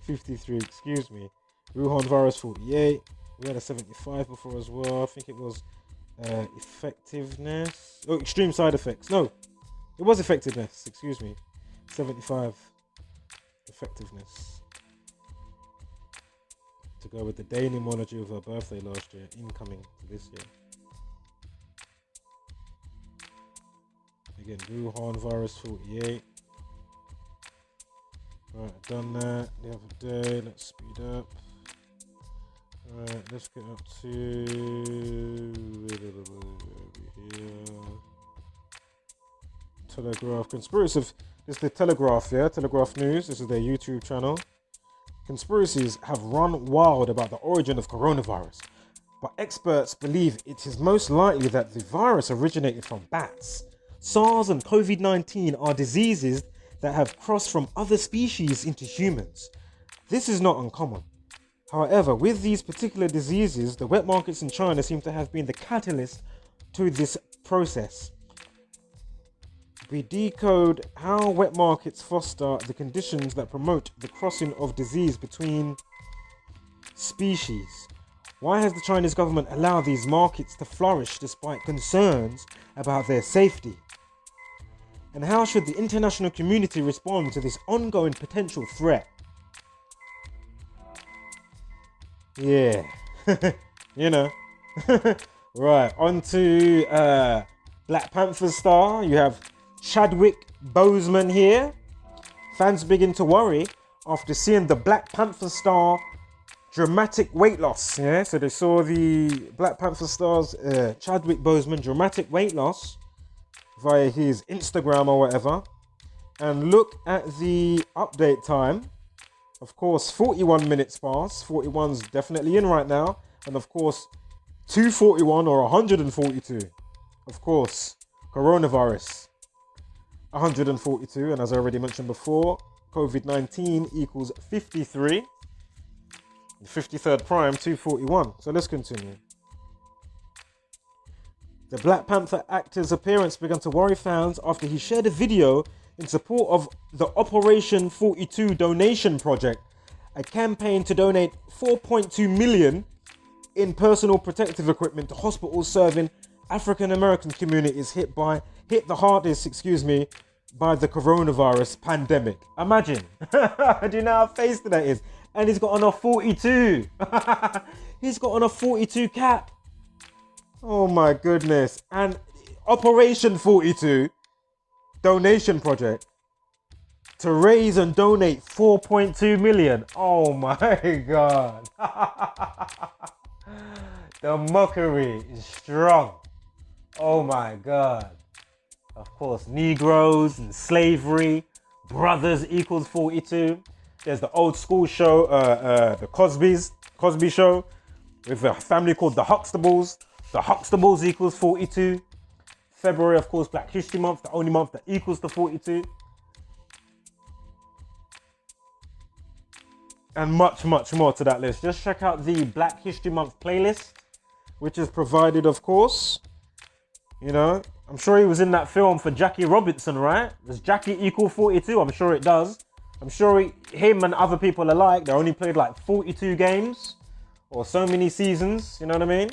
S2: 53, excuse me. Wuhan virus 48. We had a 75 before as well. I think it was effectiveness. Oh, extreme side effects. No, it was effectiveness. Excuse me. 75 effectiveness. To go with the day numerology of her birthday last year, incoming to this year. Again, Wuhan virus 48. Right, I've done that the other day. Let's speed up. Right, let's get up to here. Telegraph conspiracy. This is the Telegraph, yeah? Telegraph News. This is their YouTube channel. Conspiracies have run wild about the origin of coronavirus, but experts believe it is most likely that the virus originated from bats. SARS and COVID-19 are diseases that have crossed from other species into humans. This is not uncommon. However, with these particular diseases, the wet markets in China seem to have been the catalyst to this process. We decode how wet markets foster the conditions that promote the crossing of disease between species. Why has the Chinese government allowed these markets to flourish despite concerns about their safety? And how should the international community respond to this ongoing potential threat? Yeah, you know. Right, on to Black Panther star. You have Chadwick Boseman here. Fans begin to worry after seeing the Black Panther star dramatic weight loss. Yeah, so they saw the Black Panther star's Chadwick Boseman dramatic weight loss via his Instagram or whatever. And look at the update time. Of course, 41 minutes past. 41's definitely in right now. And of course, 241 or 142. Of course, coronavirus. 142. And as I already mentioned before, COVID-19 equals 53. 53rd prime, 241. So let's continue. The Black Panther actor's appearance began to worry fans after he shared a video in support of the Operation 42 donation project, a campaign to donate 4.2 million in personal protective equipment to hospitals serving African American communities hit the hardest, by the coronavirus pandemic. Imagine. Do you know how tasty that is? And he's got on a 42. He's got on a 42 cap. Oh my goodness. And Operation 42 donation project to raise and donate 4.2 million. Oh my God. The mockery is strong. Oh my God. Of course, Negroes and slavery, brothers equals 42. There's the old school show, the Cosby show, with a family called the Huxtables. The Huxtables equals 42. February, of course, Black History Month, the only month that equals to 42. And much, much more to that list. Just check out the Black History Month playlist, which is provided, of course. You know, I'm sure he was in that film for Jackie Robinson, right? Does Jackie equal 42? I'm sure it does. I'm sure him and other people alike, they only played like 42 games or so many seasons, you know what I mean?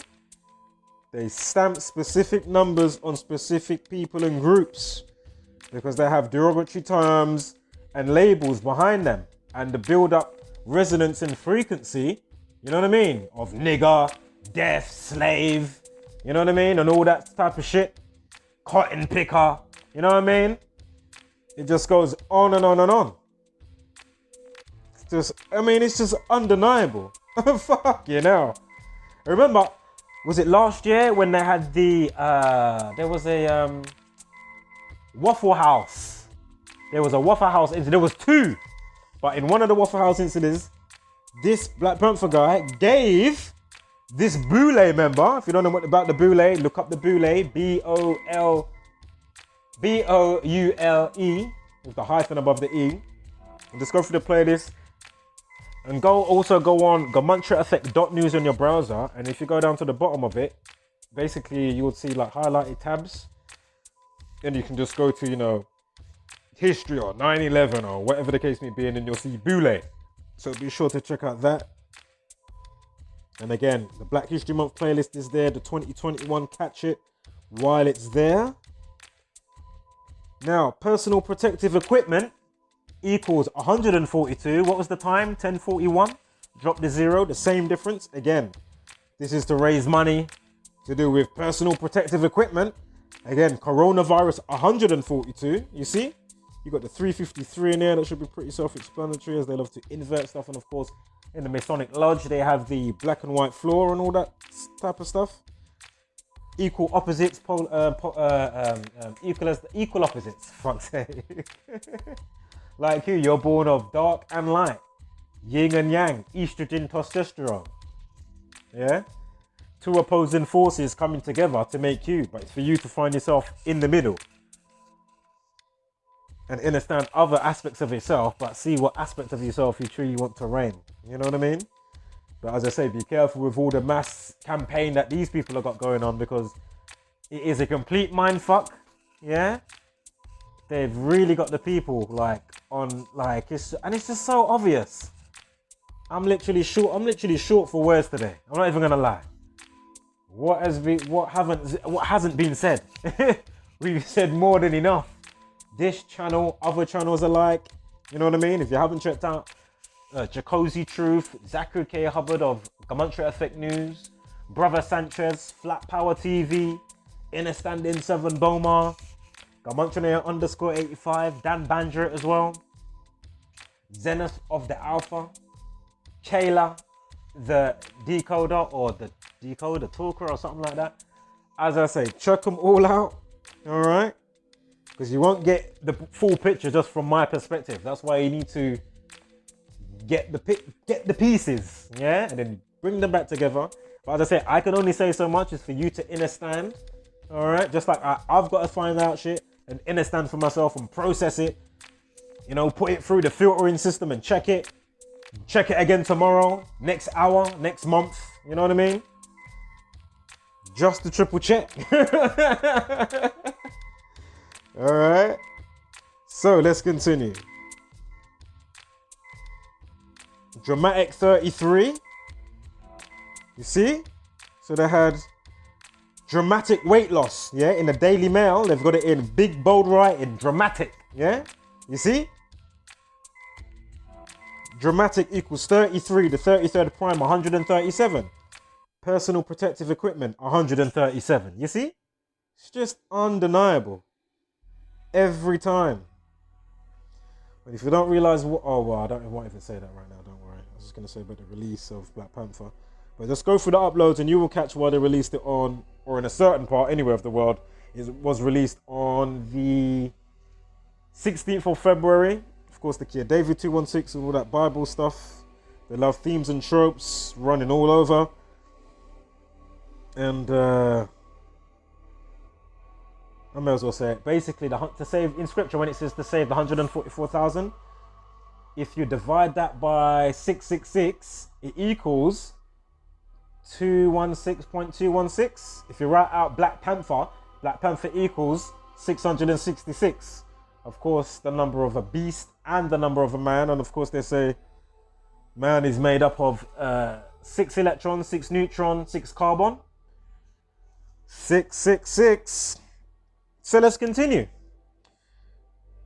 S2: They stamp specific numbers on specific people and groups because they have derogatory terms and labels behind them and the build up resonance and frequency, you know what I mean? Of nigger, deaf, slave, you know what I mean? And all that type of shit. Cotton picker, you know what I mean? It just goes on and on and on. It's just undeniable. Fuck, you know. I remember, was it last year when they had there was a Waffle House. There was a Waffle House incident. There was two. But in one of the Waffle House incidents, this Black Panther guy gave this Boule member, if you don't know what about the Boule, look up the Boule, Boule, with the hyphen above the E. And just go through the playlist. And go on Gematria.news on your browser. And if you go down to the bottom of it, basically you will see like highlighted tabs. And you can just go to, you know, history or 9/11 or whatever the case may be. And then you'll see Boule. So be sure to check out that. And again, the Black History Month playlist is there. The 2021 catch it while it's there. Now, personal protective equipment equals 142. What was the time? 10:41. Drop the zero, the same difference. Again, this is to raise money to do with personal protective equipment. Again, coronavirus 142. You see? You got the 353 in there. That should be pretty self-explanatory as they love to invert stuff. And of course, in the Masonic Lodge, they have the black and white floor and all that type of stuff. Equal opposites, equal opposites. Fuck's sake. Like you, you're born of dark and light, yin and yang, estrogen, testosterone. Yeah? Two opposing forces coming together to make you, but it's for you to find yourself in the middle and understand other aspects of yourself, but see what aspect of yourself you truly want to reign. You know what I mean? But as I say, be careful with all the mass campaign that these people have got going on because it is a complete mind fuck. Yeah? they've really got the people like on like it's just so obvious. I'm literally short for words today. I'm not even gonna lie. What hasn't been said? We've said more than enough. This channel, other channels alike. You know what I mean? If you haven't checked out Jacozy Truth, Zachary K. Hubbard of Gematria Effect News, Brother Sanchez, Flat Power TV, Inner Standing 7 Bomar, Gematria _85, Dan Banjer as well, Zenith of the Alpha, Kayla, the Decoder or the Decoder Talker or something like that. As I say, check them all out, all right? Because you won't get the full picture just from my perspective. That's why you need to get the pieces, yeah, and then bring them back together. But as I say, I can only say so much. Is for you to understand, all right? Just like I've got to find out shit and understand for myself and process it. You know, put it through the filtering system and check it. Check it again tomorrow, next hour, next month. You know what I mean? Just to triple check. All right. So let's continue. Dramatic 33. You see? So they had dramatic weight loss. Yeah, in the Daily Mail, they've got it in big bold writing, dramatic. Yeah, you see? Dramatic equals 33, the 33rd prime, 137. Personal protective equipment, 137. You see? It's just undeniable. Every time. But if you don't realize what, oh well, I won't even say that right now, don't worry. I was just gonna say about the release of Black Panther. But just go through the uploads and you will catch why they released it on, or in a certain part anywhere of the world, it was released on the 16th of February. Of course, the Kia David 216 and all that Bible stuff. They love themes and tropes running all over. And I may as well say it. Basically, to save in scripture, when it says to save the 144,000, if you divide that by 666, it equals 216.216. If you write out Black Panther equals 666. Of course, the number of a beast and the number of a man. And of course, they say man is made up of 6 electrons, 6 neutrons, 6 carbon. 666. So let's continue.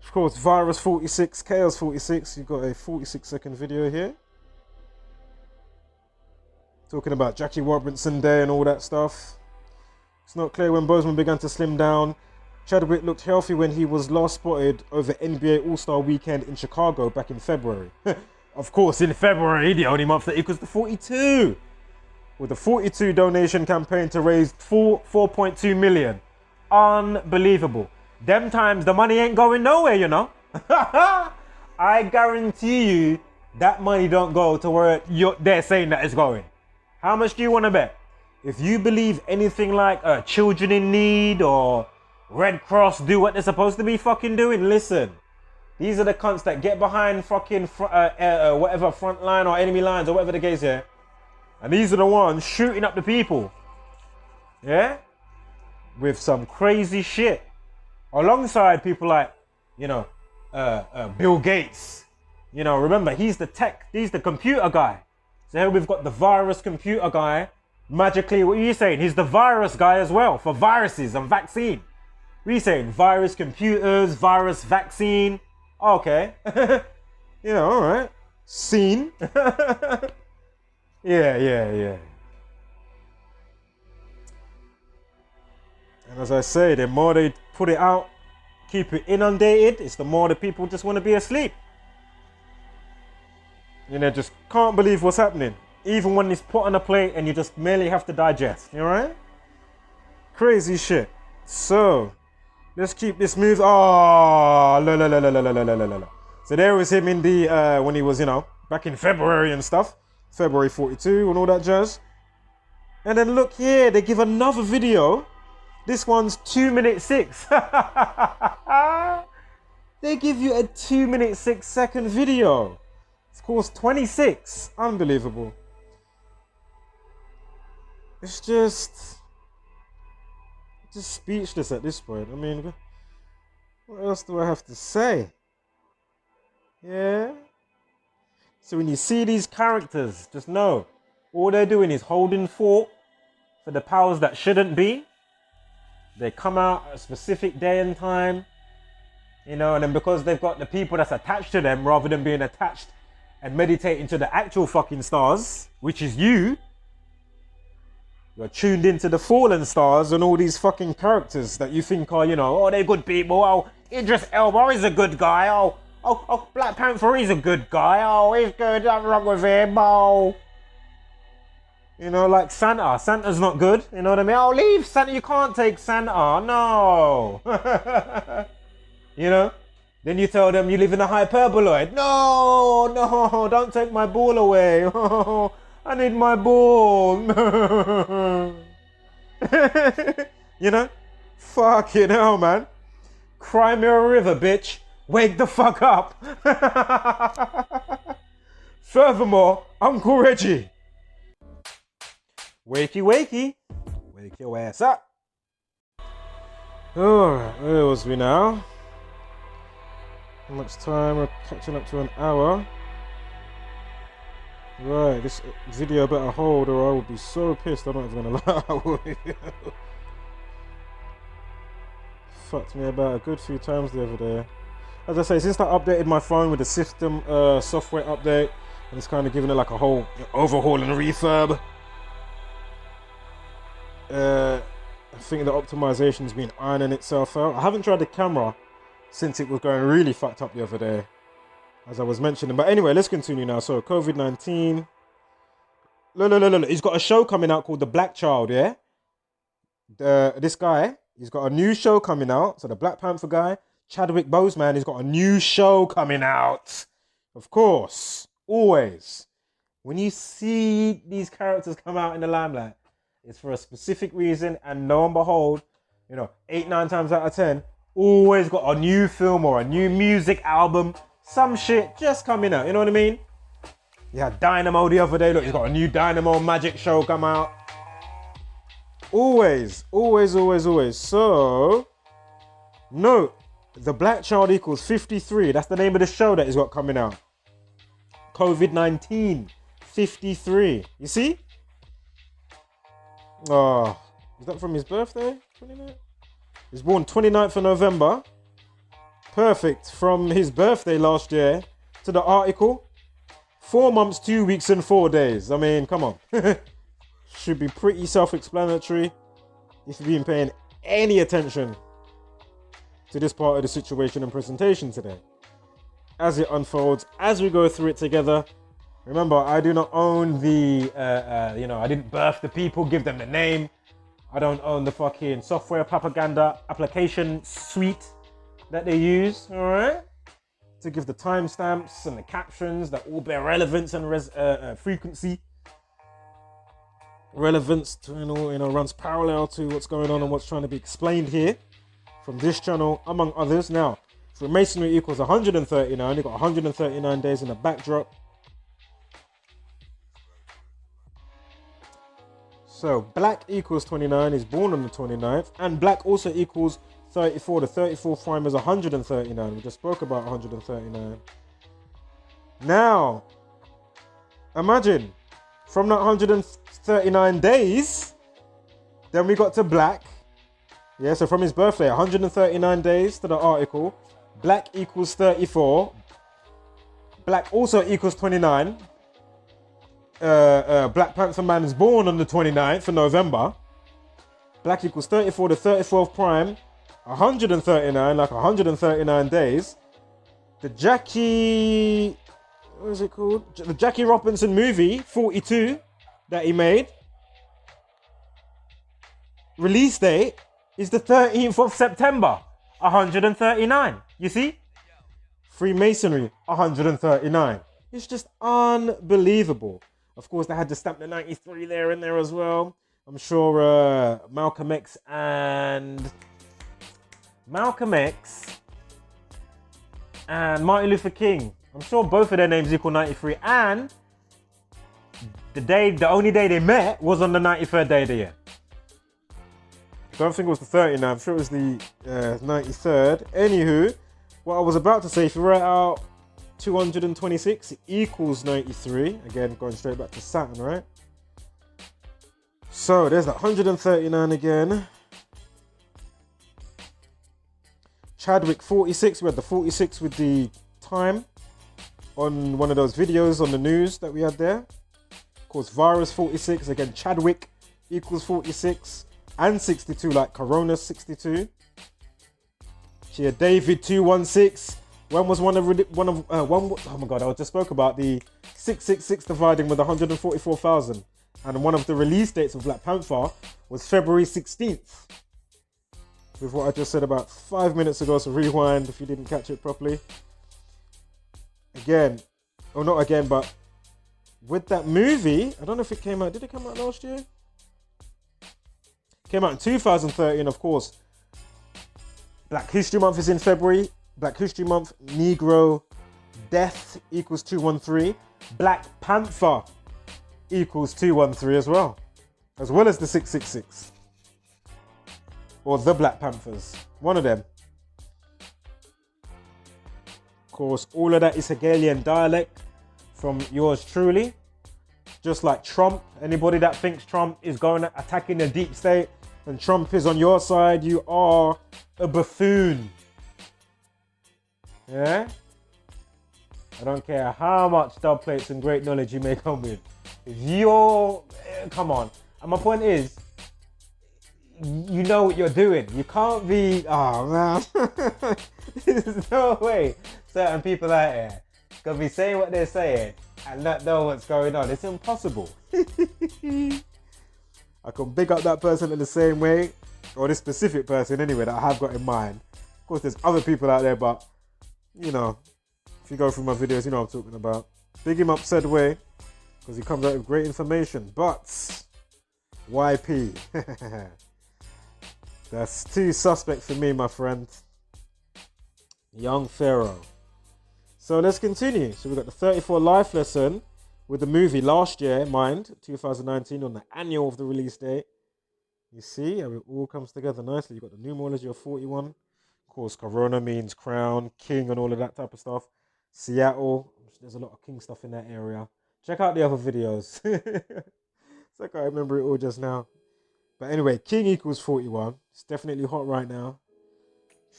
S2: Of course, Virus 46, Chaos 46. You've got a 46-second video here. Talking about Jackie Robinson Day and all that stuff. It's not clear when Boseman began to slim down. Chadwick looked healthy when he was last spotted over NBA All-Star Weekend in Chicago back in February. Of course, in February, the only month that equals the 42. With the 42 donation campaign to raise 4.2 million. Unbelievable. Them times the money ain't going nowhere, you know. I guarantee you that money don't go to where they're saying that it's going. How much do you want to bet? If you believe anything like children in need or Red Cross do what they're supposed to be fucking doing, listen. These are the cunts that get behind fucking whatever front line or enemy lines or whatever the case here. And these are the ones shooting up the people. Yeah? With some crazy shit. Alongside people like, you know, Bill Gates. You know, remember, he's the computer guy. So here we've got the virus computer guy. Magically, what are you saying? He's the virus guy as well for viruses and vaccine. What are you saying? Virus computers, virus vaccine. Okay. You know, all right. Scene. Yeah. And as I say, the more they put it out, keep it inundated, it's the more the people just want to be asleep. You know, just can't believe what's happening. Even when it's put on a plate and you just merely have to digest. You alright? Crazy shit. So, let's keep this move. Oh, la. So there was him in the, when he was, you know, back in February and stuff. February 42 and all that jazz. And then look here, they give another video. This one's 2 minutes 6. They give you a 2 minute 6 second video. Of course, 26. Unbelievable. It's just speechless at this point. I mean, What else do I have to say? Yeah. So when you see these characters, just know all they're doing is holding fort for the powers that shouldn't be. They come out at a specific day and time, you know, and then because they've got the people that's attached to them, rather than being attached and meditating to the actual fucking stars, which is you're tuned into the fallen stars and all these fucking characters that you think are, you know, oh, they're good people. Oh, Idris Elba is a good guy. Oh, Black Panther is a good guy. Oh, he's good. Nothing wrong with him. Oh. You know, like Santa. Santa's not good. You know what I mean? Oh, leave Santa. You can't take Santa. No. You know? Then you tell them you live in a hyperboloid. No, don't take my ball away. I need my ball. You know? Fucking hell, man. Cry me a river, bitch. Wake the fuck up. Furthermore, Uncle Reggie. Wakey, wakey. Wake your ass up. Alright, where was we now? How much time? We're catching up to an hour. Right, this video better hold or I will be so pissed. I'm not even gonna lie. Fucked me about a good few times the other day. As I say, since I updated my phone with the system software update, and it's kind of giving it like a whole overhaul and refurb. I think the optimization's been ironing itself out. I haven't tried the camera since it was going really fucked up the other day, as I was mentioning. But anyway, let's continue now. So COVID-19. Look. He's got a show coming out called The Black Child, yeah? This guy, he's got a new show coming out. So the Black Panther guy, Chadwick Boseman, he's got a new show coming out. Of course, always. When you see these characters come out in the limelight, it's for a specific reason, and lo and behold, you know, 8-9 times out of 10, always got a new film or a new music album, some shit just coming out, you know what I mean? You had Dynamo the other day, look, he's got a new Dynamo magic show come out. Always. So, note, The Black Child equals 53. That's the name of the show that he's got coming out. COVID-19, 53. You see? Oh, is that from his birthday? 29th? He's born 29th of November. Perfect. From his birthday last year to the article. 4 months, 2 weeks and 4 days. I mean, come on. Should be pretty self-explanatory if you've been paying any attention to this part of the situation and presentation today. As it unfolds, as we go through it together. Remember, I do not own the, I didn't birth the people, give them the name. I don't own the fucking software propaganda application suite that they use, all right? To give the timestamps and the captions that all bear relevance and frequency. Relevance to, runs parallel to what's going on and what's trying to be explained here from this channel, among others. Now, Freemasonry equals 139. You've got 139 days in the backdrop. So black equals 29, is born on the 29th, and black also equals 34. The 34th prime is 139. We just spoke about 139. Now, imagine, from that 139 days, then we got to black. Yeah, so from his birthday, 139 days to the article. Black equals 34. Black also equals 29. Black Panther Man is born on the 29th of November. Black equals 34, the 34th prime, 139, like 139 days. The Jackie, what is it called? The Jackie Robinson movie, 42, that he made. Release date is the 13th of September, 139. You see? Freemasonry, 139. It's just unbelievable. Of course, they had to stamp the 93 there in there as well. I'm sure Malcolm X and Martin Luther King, I'm sure both of their names equal 93. And the only day they met was on the 93rd day of the year. I don't think it was the 39th. I'm sure it was the 93rd. Anywho, what I was about to say, if you write out 226 equals 93. Again, going straight back to Saturn, right? So there's that 139 again. Chadwick 46. We had the 46 with the time on one of those videos on the news that we had there. Of course, virus 46. Again, Chadwick equals 46 and 62, like Corona 62. Here, David 216. When was one of oh my god, I just spoke about the 666 dividing with 144,000, and one of the release dates of Black Panther was February 16th. With what I just said about 5 minutes ago, so rewind if you didn't catch it properly. Again, or not again, but with that movie, I don't know if it came out. Did it come out last year? Came out in 2013, of course. Black History Month is in February. Black History Month, Negro death equals 213. Black Panther equals 213 as well as the 666. Or the Black Panthers. One of them. Of course, all of that is Hegelian dialect from yours truly. Just like Trump. Anybody that thinks Trump is going attacking the deep state and Trump is on your side, you are a buffoon. Yeah? I don't care how much dub plates and great knowledge you may come with. If you're... Come on. And my point is, you know what you're doing. You can't be... Oh, man. There's no way certain people out here gonna be saying what they're saying and not know what's going on. It's impossible. I can big up that person in the same way, or this specific person anyway that I have got in mind. Of course, there's other people out there, but you know, if you go through my videos, you know what I'm talking about. Big him up said way, because he comes out with great information. But YP, that's too suspect for me, my friend. Young Pharaoh. So let's continue. So we've got the 34 life lesson with the movie last year, mind, 2019, on the annual of the release date. You see how it all comes together nicely. You've got the numerology of 41. Of course, Corona means crown, king, and all of that type of stuff. Seattle, there's a lot of king stuff in that area. Check out the other videos. So I can't remember it all just now. But anyway, king equals 41. It's definitely hot right now.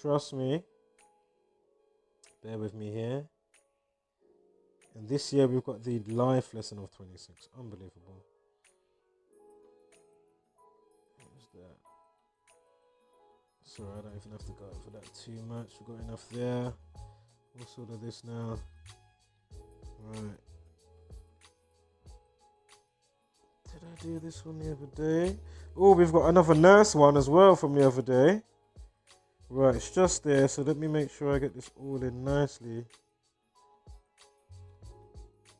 S2: Trust me. Bear with me here. And this year we've got the life lesson of 26. Unbelievable. What's that? Sorry, I don't even have to go for that too much. We've got enough there. We'll sort of this now. Right. Did I do this one the other day? Oh, we've got another nurse one as well from the other day. Right, it's just there, so let me make sure I get this all in nicely.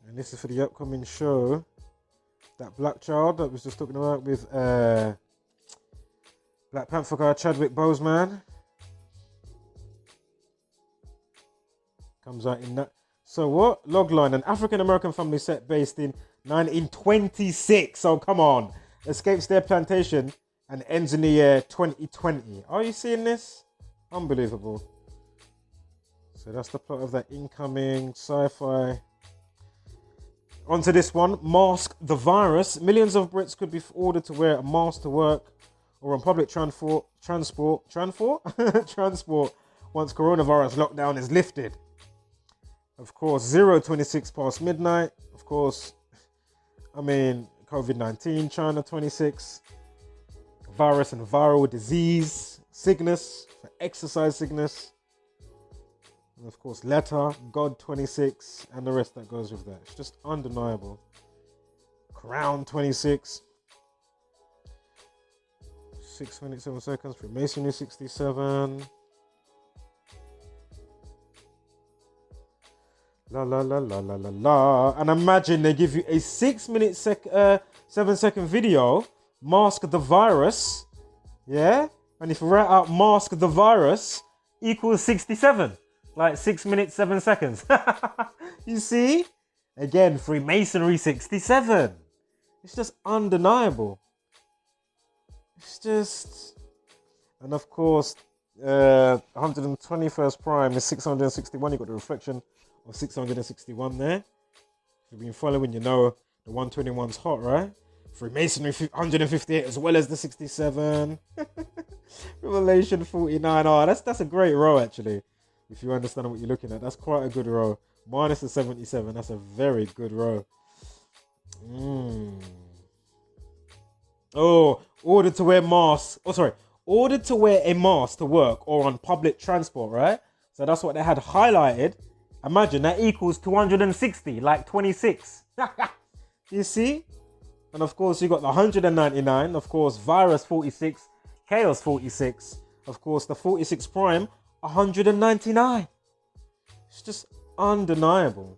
S2: And this is for the upcoming show. That black child that was just talking about with Black Panther guy Chadwick Boseman. Comes out in that. So what? Logline, an African American family set based in 1926. Oh, come on. Escapes their plantation and ends in the year 2020. Are you seeing this? Unbelievable. So that's the plot of that incoming sci-fi. Onto this one. Mask the virus. Millions of Brits could be ordered to wear a mask to work or on public transport once coronavirus lockdown is lifted. Of course, 0:26 past midnight. Of course, I mean, COVID-19, China 26. Virus and viral disease. Cygnus, for exercise Cygnus. And of course, letter, God 26, and the rest that goes with that. It's just undeniable. Crown 26. 6 minutes, 7 seconds. Freemasonry 67. La la la la la la la. And imagine they give you a 6 minute 7 second video. Mask the virus. Yeah? And if you write out mask the virus equals 67. Like 6 minutes, 7 seconds. You see? Again, Freemasonry 67. It's just undeniable. It's just And of course, 121st prime is 661. You got the reflection of 661 there. If you've been following, you know the 121's hot, right? Freemasonry 158 as well as the 67. Revelation 49. Oh, that's a great row actually. If you understand what you're looking at, that's quite a good row. Minus the 77. That's a very good row. Oh, ordered to wear masks. Oh, sorry. Ordered to wear a mask to work or on public transport, right? So that's what they had highlighted. Imagine that equals 260, like 26. You see? And of course, you got the 199. Of course, virus 46, chaos 46. Of course, the 46 prime 199. It's just undeniable.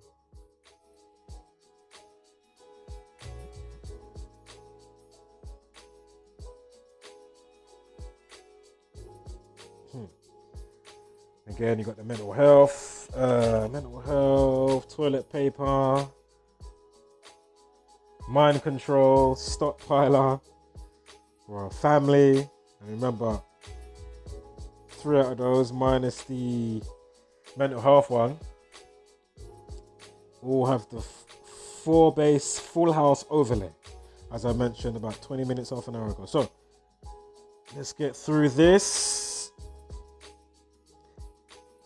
S2: Again, you got the mental health, toilet paper, mind control, stockpiler, for family. And remember, 3 out of those minus the mental health one all have the 4-base full house overlay, as I mentioned about 20 minutes, half an hour ago. So let's get through this.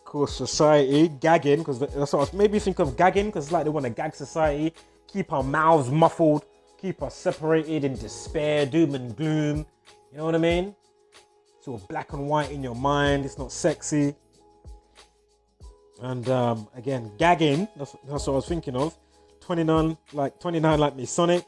S2: Course, society gagging, because that's what made me think of gagging, because it's like they want to gag society, keep our mouths muffled, keep us separated in despair, doom and gloom. You know what I mean? It's all black and white in your mind. It's not sexy. And again, gagging. That's what I was thinking of. 29 like Masonic,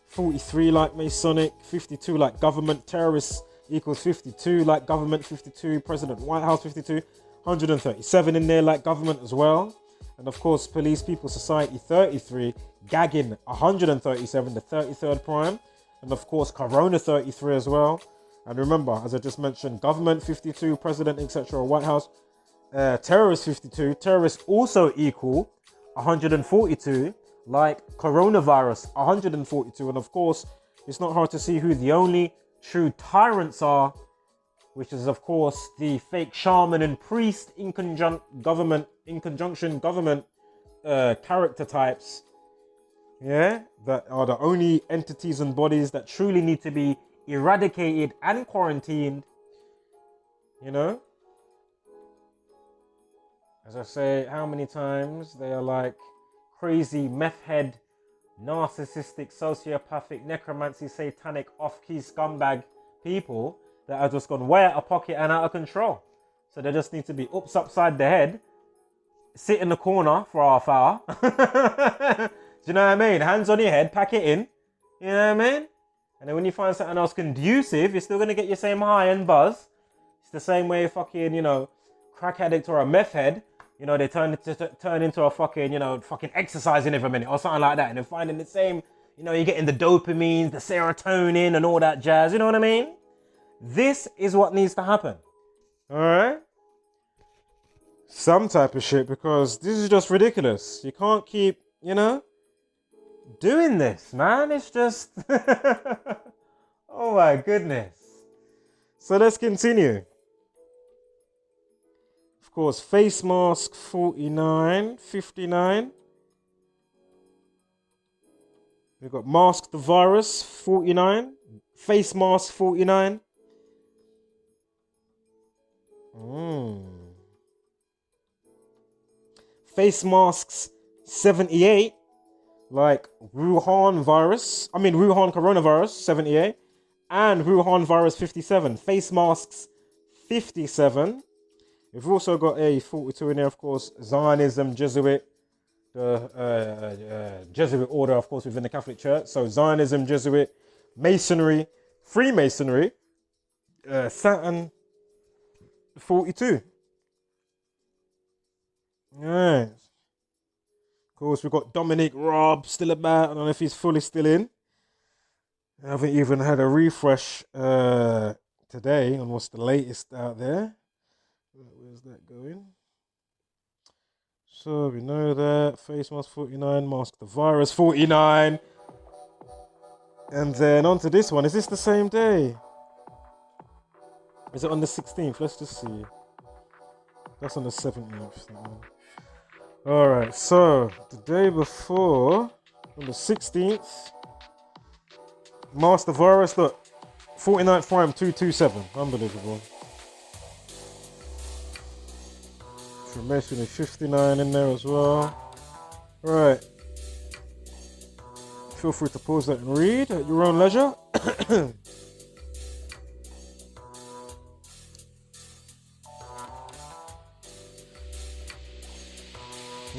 S2: 43 like Masonic, 52 like government. Terrorists equals 52 like government. 52 President White House 52. 137 in there like government as well. And of course, police, people, society 33, gagging 137, the 33rd prime. And of course, corona 33 as well. And remember, as I just mentioned, government 52, president, etc., White House, terrorists 52. Terrorists also equal 142, like coronavirus 142. And of course, it's not hard to see who the only true tyrants are, which is of course the fake shaman and priest in conjunction government character types, yeah, that are the only entities and bodies that truly need to be eradicated and quarantined. You know, as I say, how many times they are like crazy meth head, narcissistic, sociopathic, necromancy, satanic, off-key scumbag people that are just gone way out of pocket and out of control. So they just need to be ups upside the head, sit in the corner for half hour. Do you know what I mean? Hands on your head, pack it in. You know what I mean? And then when you find something else conducive, you're still going to get your same high and buzz. It's the same way fucking, you know, crack addict or a meth head, you know, they turn into a fucking, you know, fucking exercising every minute or something like that. And they're finding the same, you know, you're getting the dopamine, the serotonin and all that jazz. You know what I mean? This is what needs to happen. All right? Some type of shit, because this is just ridiculous. You can't keep, you know, doing this, man. It's just, oh my goodness. So let's continue. Of course, face mask 49, 59. We've got mask the virus 49, face mask 49. Face masks 78, like Wuhan coronavirus 78, and Wuhan virus 57. Face masks 57. We've also got a 42 in there, of course, Zionism, Jesuit, the Jesuit order, of course, within the Catholic Church. So Zionism, Jesuit, Masonry, Freemasonry, Saturn 42. Right. Of course, we've got Dominic Raab still about. I don't know if he's fully still in. I haven't even had a refresh today on what's the latest out there. Where's that going? So we know that. Face mask 49, mask the virus 49. And then on to this one. Is this the same day? Is it on the 16th? Let's just see. That's on the 17th. Alright, so the day before, on the 16th, Master Virus, look, 49th Prime 227. Unbelievable. Information is 59 in there as well. Right. Feel free to pause that and read at your own leisure.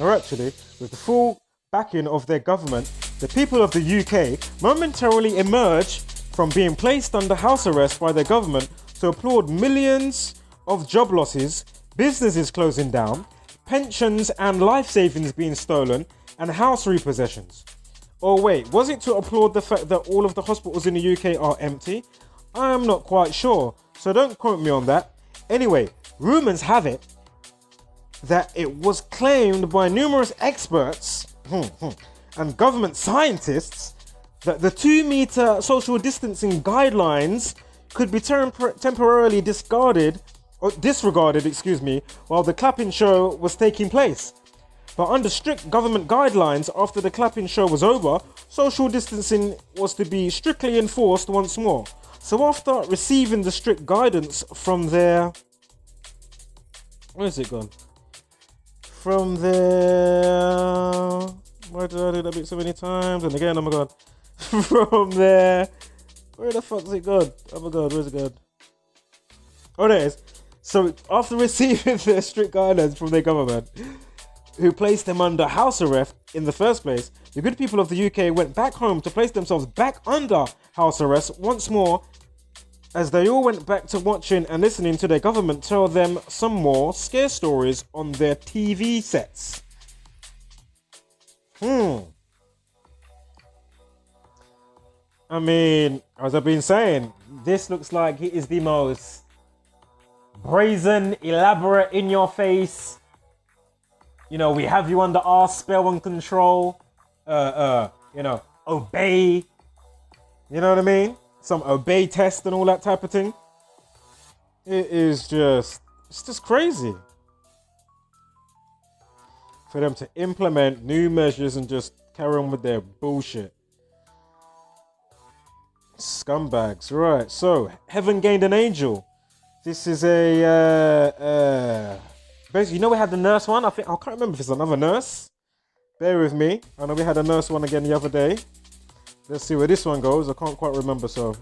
S2: Or actually, with the full backing of their government, the people of the UK momentarily emerge from being placed under house arrest by their government to applaud millions of job losses, businesses closing down, pensions and life savings being stolen, and house repossessions. Or wait, was it to applaud the fact that all of the hospitals in the UK are empty? I'm not quite sure, so don't quote me on that. Anyway, rumours have it that it was claimed by numerous experts and government scientists that the 2-meter social distancing guidelines could be temporarily disregarded, while the clapping show was taking place. But under strict government guidelines, after the clapping show was over, social distancing was to be strictly enforced once more. So after receiving the strict guidance from their... Where's it gone? From their... Why did I do that bit so many times? And again, oh my god. From their... Where the fuck's it gone? Oh my god, where's it gone? Oh, there it is. So after receiving the strict guidelines from their government, who placed them under house arrest in the first place, the good people of the UK went back home to place themselves back under house arrest once more, as they all went back to watching and listening to their government tell them some more scare stories on their TV sets. I mean, as I've been saying, this looks like it is the most brazen, elaborate, in your face. You know, we have you under our spell and control. Obey. You know what I mean? Some obey test and all that type of thing. It's just crazy. For them to implement new measures and just carry on with their bullshit. Scumbags. Right, so, heaven gained an angel. This is basically, you know we had the nurse one? I can't remember if it's another nurse. Bear with me. I know we had a nurse one again the other day. Let's see where this one goes. I can't quite remember, so.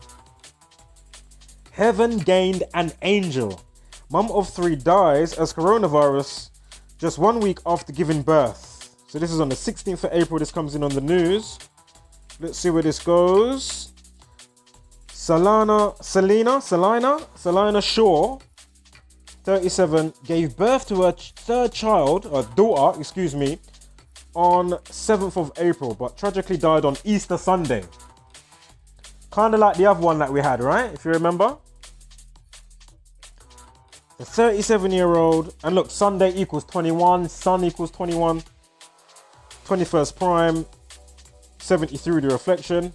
S2: Heaven gained an angel. Mum of 3 dies as coronavirus just 1 week after giving birth. So this is on the 16th of April. This comes in on the news. Let's see where this goes. Salina Shaw, 37, gave birth to her daughter, on 7th of April, but tragically died on Easter Sunday. Kind of like the other one that we had, right? If you remember. The 37-year-old, and look, Sunday equals 21, Sun equals 21, 21st Prime, 73 the reflection,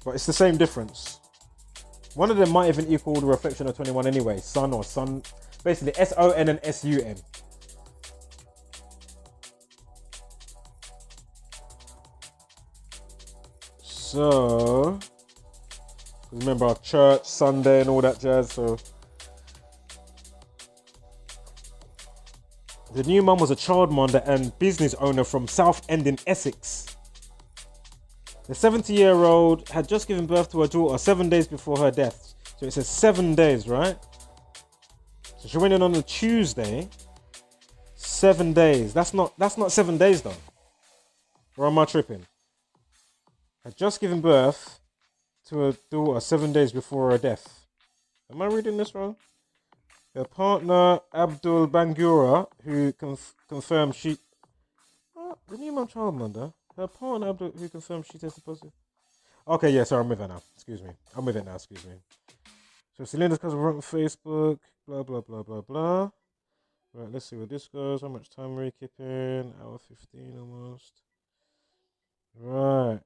S2: but it's the same difference. One of them might even equal the reflection of 21 anyway, Sun or Sun, basically S-O-N and S-U-N. So, remember our church, Sunday and all that jazz, so. The new mum was a childminder and business owner from Southend in Essex. The 70-year-old had just given birth to her daughter 7 days before her death. So it says 7 days, right? So she went in on a Tuesday. 7 days. That's not 7 days though. Or am I tripping? Had just given birth to her daughter 7 days before her death. Am I reading this wrong? Her partner, Abdul Bangura, who confirmed she... the new mum childminder? Her partner, Abdul, who confirmed she tested positive. Okay, yeah, sorry, I'm with her now. Excuse me. So Selena's cousin wrote on Facebook, blah, blah, blah, blah, blah. Right, let's see where this goes. How much time are we keeping? Hour 15 almost. Right.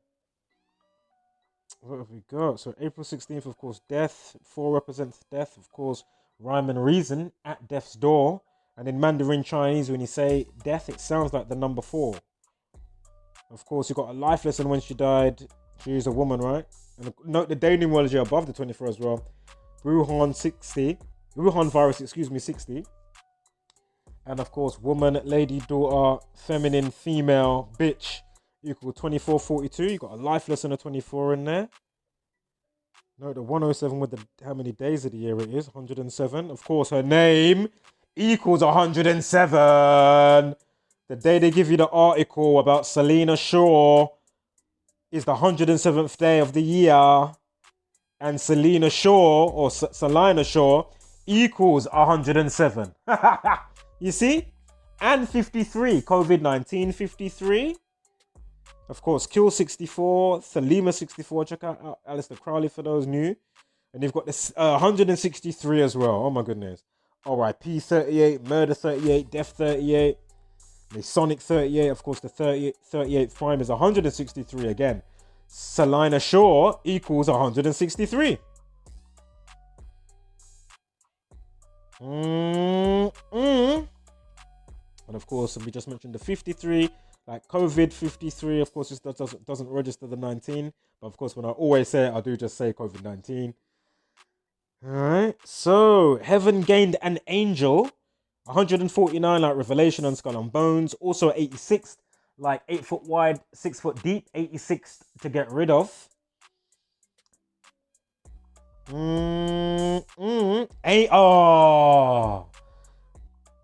S2: What have we got? So April 16th, of course, death. 4 represents death, of course. Rhyme and reason, at death's door. And in Mandarin Chinese, when you say death, it sounds like the number 4. Of course, you got a life lesson when she died. She is a woman, right? And note the day numerology above the 24 as well. Wuhan virus, 60. And of course, woman, lady, daughter, feminine, female, bitch, equal 2442. You got a life lesson of 24 in there. Note the 107 with the how many days of the year it is. 107. Of course, her name equals 107. The day they give you the article about Salina Shaw is the 107th day of the year. And Salina Shaw, or Salina Shaw, equals 107. You see? And 53. COVID-19 53. Of course, Kill 64. Thelema 64. Check out Alistair Crowley for those new. And you've got this 163 as well. Oh my goodness. RIP 38. Murder 38. Death 38. Masonic 38. Of course, the 38th prime is 163 again. Salina Shaw equals 163. And of course, we just mentioned the 53, like COVID 53. Of course, that doesn't register the 19. But of course, when I always say it, I do just say COVID-19. All right. So heaven gained an angel, 149 like Revelation and Skull and Bones. Also 86. Like 8 foot wide, 6 foot deep, 86 to get rid of.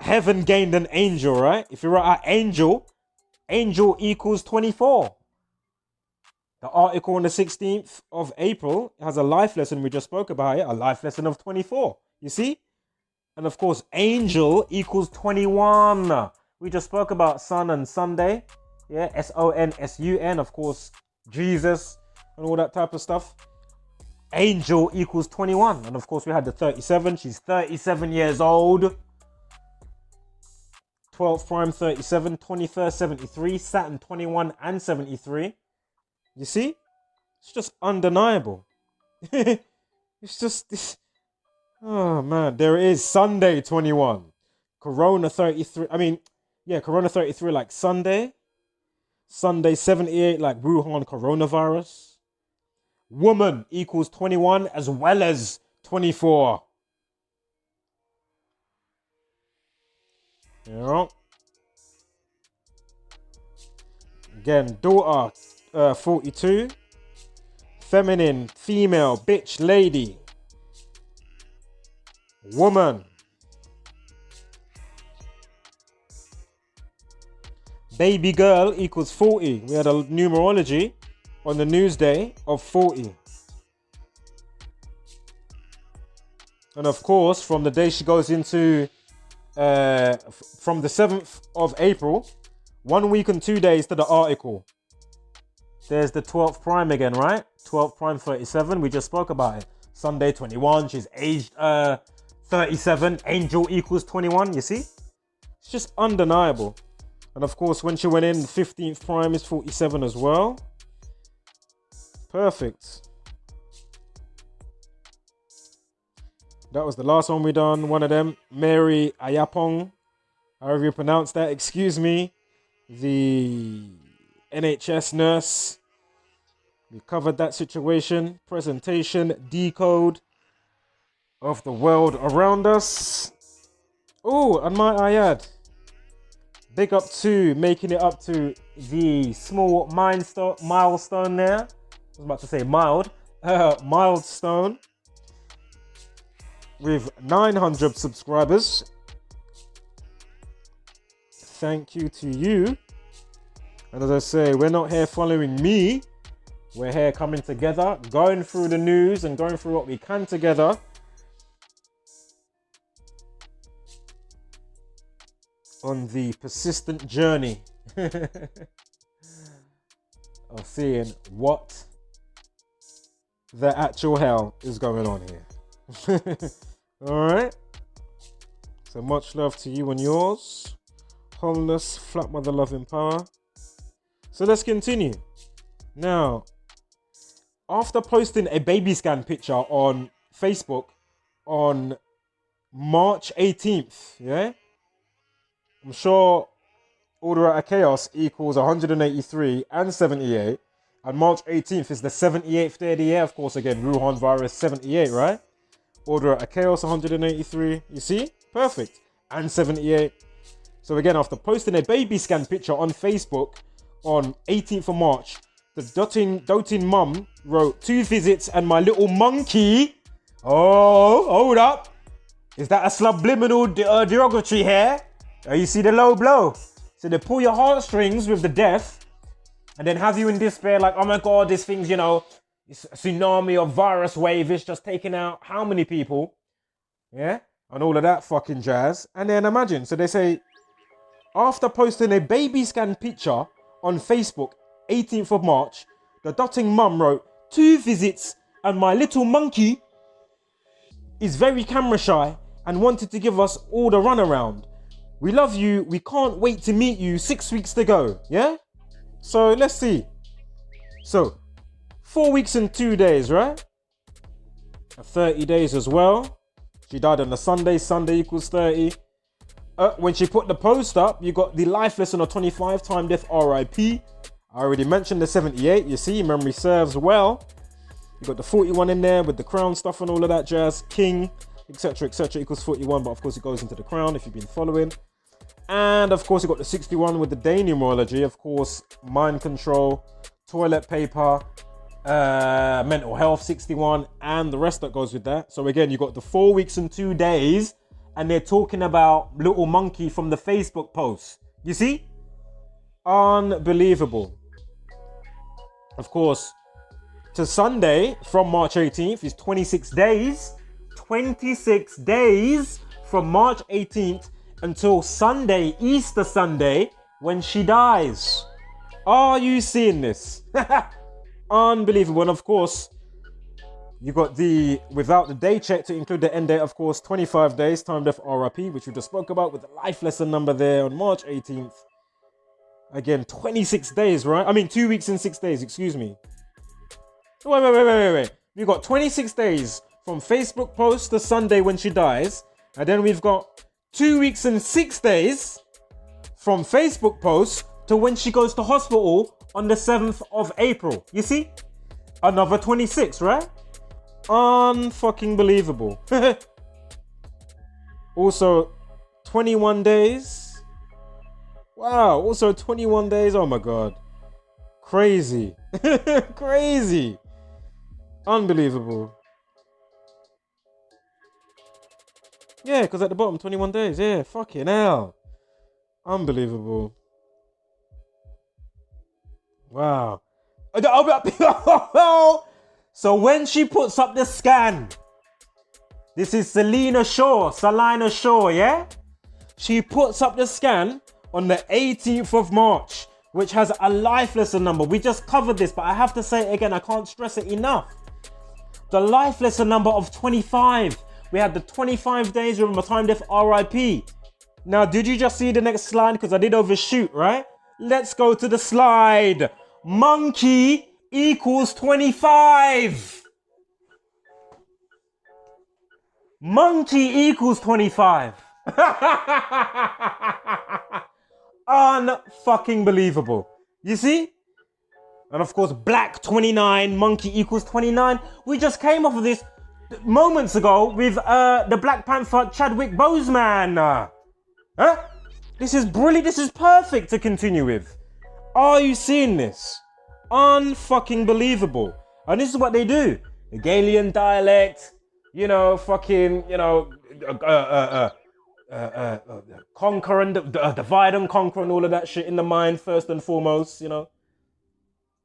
S2: Heaven gained an angel, right? If you write out angel equals 24. The article on the 16th of April has a life lesson. We just spoke about it. A life lesson of 24. You see? And of course, angel equals 21. We just spoke about Sun and Sunday. Yeah, SONSUN, of course, Jesus and all that type of stuff. Angel equals 21. And of course, we had the 37. She's 37 years old. 12th prime 37. 21st 73. Saturn 21 and 73. You see? It's just undeniable. It's just this. Oh, man. There it is. Sunday 21. Corona 33. Corona 33 like Sunday. Sunday 78 like Wuhan coronavirus. Woman equals 21 as well as 24. Yeah. Again, daughter 42. Feminine, female, bitch, lady. Woman. Baby girl equals 40. We had a numerology on the news day of 40. And of course, from the day she goes into, from the 7th of April, 1 week and 2 days to the article. There's the 12th prime again, right? 12th prime 37. We just spoke about it. Sunday 21. She's aged 37. Angel equals 21. You see? It's just undeniable. And of course, when she went in, the 15th prime is 47 as well. Perfect. That was the last one we done. One of them, Mary Ayapong. However you pronounce that, excuse me. The NHS nurse. We covered that situation. Presentation, decode of the world around us. Oh, and might I add, big up to making it up to the small milestone there. I was about to say mild. Milestone. With 900 subscribers. Thank you to you. And as I say, we're not here following me. We're here coming together, going through the news and going through what we can together. On the persistent journey of seeing what the actual hell is going on here. Alright. So much love to you and yours. Wholeness, flat mother loving power. So let's continue. Now, after posting a baby scan picture on Facebook on March 18th, yeah? I'm sure Order Out of Chaos equals 183 and 78. And March 18th is the 78th day of the year. Of course, again, Wuhan virus 78, right? Order Out of Chaos 183. You see? Perfect. And 78. So again, after posting a baby scan picture on Facebook on 18th of March, the doting mum wrote 2 visits and my little monkey. Oh, hold up. Is that a subliminal derogatory here? You see the low blow? So they pull your heartstrings with the death and then have you in despair like, oh my God, this thing's, you know, it's a tsunami or virus wave. It's just taking out how many people? Yeah? And all of that fucking jazz. And then imagine, so they say, after posting a baby scan picture on Facebook, 18th of March, the doting mum wrote, 2 visits and my little monkey is very camera shy and wanted to give us all the runaround. We love you. We can't wait to meet you. 6 weeks to go. Yeah? So let's see. So 4 weeks and 2 days, right? 30 days as well. She died on a Sunday. Sunday equals 30. When she put the post up, you got the life lesson of 25, time death RIP. I already mentioned the 78. You see, memory serves well. You got the 41 in there with the crown stuff and all of that jazz. King, etc., equals 41. But of course, it goes into the crown if you've been following. And of course, you got the 61 with the day numerology. Of course, mind control, toilet paper, mental health 61, and the rest that goes with that. So again, you got the 4 weeks and 2 days, and they're talking about little monkey from the Facebook post. You see? Unbelievable. Of course, to Sunday from March 18th is 26 days. 26 days from March 18th until Sunday, Easter Sunday, when she dies. Are you seeing this? Unbelievable. And of course, you got the, without the day check to include the end date, of course, 25 days, time death RIP, which we just spoke about with the life lesson number there on March 18th. Again, 26 days, right? I mean, 2 weeks and 6 days, excuse me. Wait. We've got 26 days from Facebook post to Sunday when she dies. And then we've got 2 weeks and 6 days from Facebook post to when she goes to hospital on the 7th of April. You see? Another 26, right? Unfucking believable. Also, 21 days. Wow, also 21 days. Oh my God. Crazy. Crazy. Unbelievable. Yeah, because at the bottom, 21 days. Yeah, fucking hell. Unbelievable. Wow. So when she puts up the scan, this is Salina Shaw, yeah? She puts up the scan on the 18th of March, which has a life lesson number. We just covered this, but I have to say it again. I can't stress it enough. The life lesson number of 25. We had the 25 days, remember, time death RIP. Now, did you just see the next slide? Because I did overshoot, right? Let's go to the slide. Monkey equals 25. Monkey equals 25. Unfucking believable. You see? And of course, black 29, monkey equals 29. We just came off of this moments ago with the Black Panther Chadwick Boseman. Huh? This is brilliant. This is perfect to continue with. Are you seeing this? Unfucking believable. And this is what they do. The Galilean dialect, you know, fucking, you know, conquer and divide and conquer and all of that shit in the mind first and foremost, you know.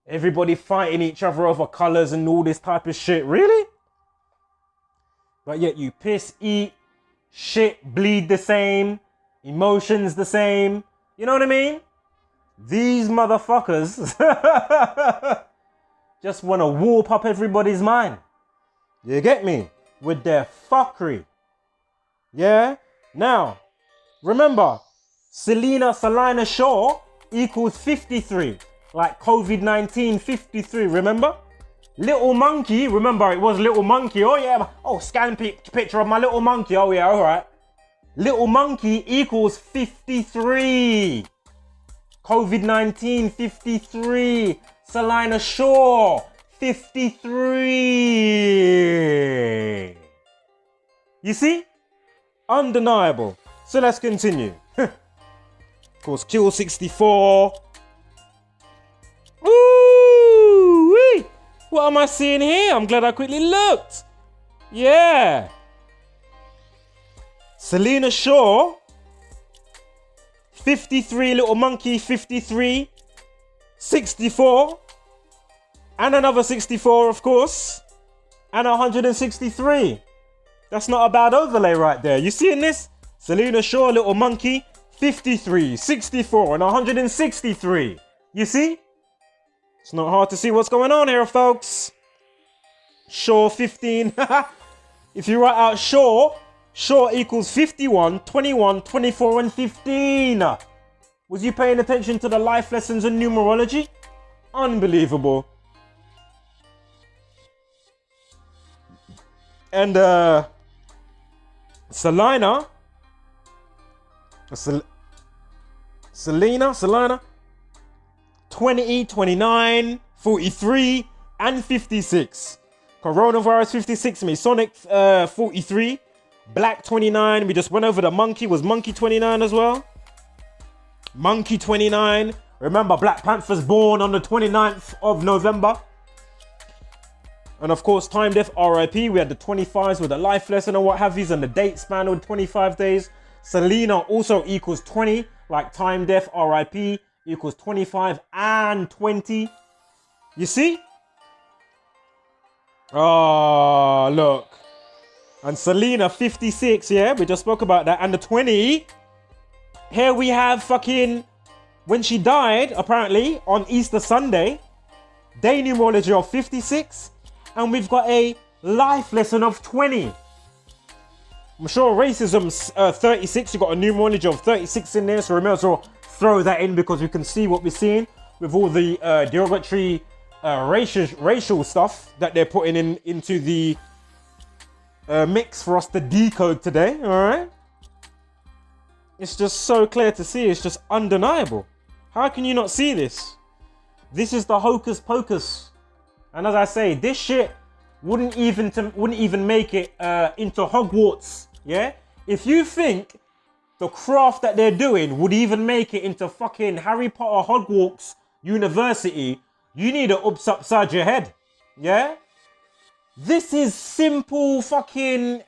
S2: Everybody fighting each other over colors and all this type of shit. Really? But yet you piss, eat, shit, bleed the same, emotions the same. You know what I mean? These motherfuckers just want to warp up everybody's mind. You get me? With their fuckery. Yeah? Now, remember, Salina Shaw equals 53. Like COVID-19 53, remember? Little monkey, remember it was little monkey. Oh yeah, oh scan picture of my little monkey. Oh yeah, all right. Little monkey equals 53. COVID-19, 53. Salina Shaw, 53. You see? Undeniable. So let's continue. Of course, Kill 64. Ooh-wee. What am I seeing here? I'm glad I quickly looked. Yeah. Salina Shaw, 53, Little Monkey, 53, 64, and another 64, of course, and 163. That's not a bad overlay right there. You seeing this? Salina Shaw, Little Monkey, 53, 64, and 163. You see? It's not hard to see what's going on here, folks. Shaw, 15. If you write out Shaw equals 51, 21, 24, and 15. Was you paying attention to the life lessons in numerology? Unbelievable. And Salina, 20, 29, 43, and 56. Coronavirus 56, Masonic 43, Black 29. We just went over the monkey. Was monkey 29 as well? Monkey 29. Remember, Black Panther's born on the 29th of November. And of course, time, death, RIP. We had the 25s with the life lesson and what have yous, and the date span with 25 days. Salina also equals 20, like time, death, RIP equals 25 and 20. You see? Oh, look. And Salina 56, yeah, we just spoke about that. And the 20. Here we have fucking when she died, apparently, on Easter Sunday. Day numerology of 56. And we've got a life lesson of 20. I'm sure racism's 36. You've got a numerology of 36 in there. So we may as well throw that in because we can see what we're seeing with all the derogatory racial stuff that they're putting into the mix for us to decode today. All right. It's just so clear to see. It's just undeniable. How can you not see this? This is the hocus pocus. And as I say, this shit wouldn't even make it into Hogwarts. Yeah? If you think the craft that they're doing would even make it into fucking Harry Potter Hogwarts University, you need to ups upside your head. Yeah? This is simple fucking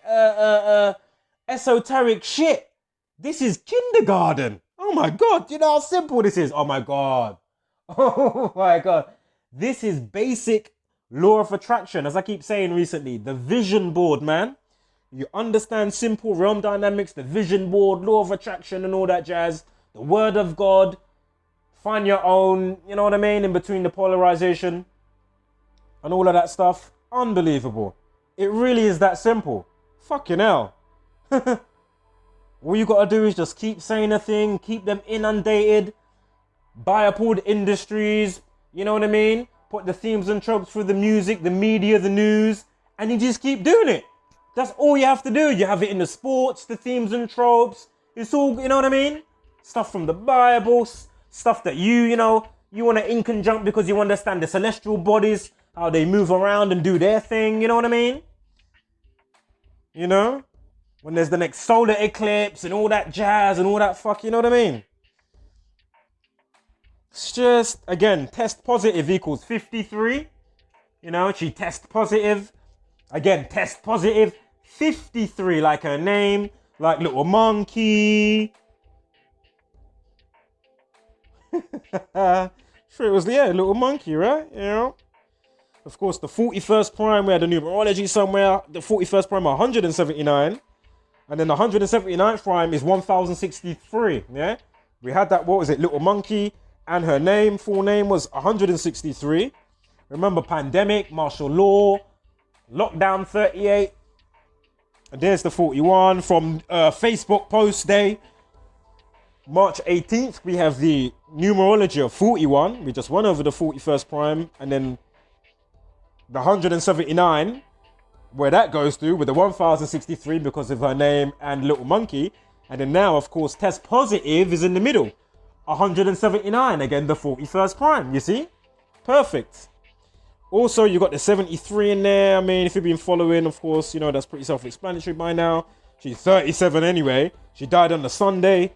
S2: esoteric shit. This is kindergarten. Oh my God. You know how simple this is? Oh my God. Oh my God. This is basic law of attraction. As I keep saying recently, the vision board, man. You understand simple realm dynamics, the vision board, law of attraction and all that jazz. The word of God. Find your own, you know what I mean, in between the polarization and all of that stuff. Unbelievable. It really is that simple. Fucking hell. All you gotta do is just keep saying a thing, keep them inundated, buy up all the industries, you know what I mean? Put the themes and tropes through the music, the media, the news, and you just keep doing it. That's all you have to do. You have it in the sports, the themes and tropes. It's all, you know what I mean? Stuff from the Bible, stuff that you want to in conjunct because you understand the celestial bodies, how they move around and do their thing, you know what I mean? You know? When there's the next solar eclipse and all that jazz and all that fuck, you know what I mean? It's just, again, test positive equals 53. You know, she test positive. Again, test positive. 53, like her name. Like little monkey. Sure, it was, yeah, little monkey, right? You know? Of course, the 41st prime, we had a numerology somewhere. The 41st prime, 179. And then the 179th prime is 1063, yeah? We had that, what was it, little monkey, and her name, full name was 163. Remember, pandemic, martial law, lockdown 38. And there's the 41 from Facebook post day. March 18th, we have the numerology of 41. We just went over the 41st prime, and then the 179, where that goes to with the 1063 because of her name and little monkey. And then now, of course, test positive is in the middle. 179, again, the 41st prime, you see? Perfect. Also, you got the 73 in there. I mean, if you've been following, of course, you know, that's pretty self-explanatory by now. She's 37 anyway. She died on the Sunday.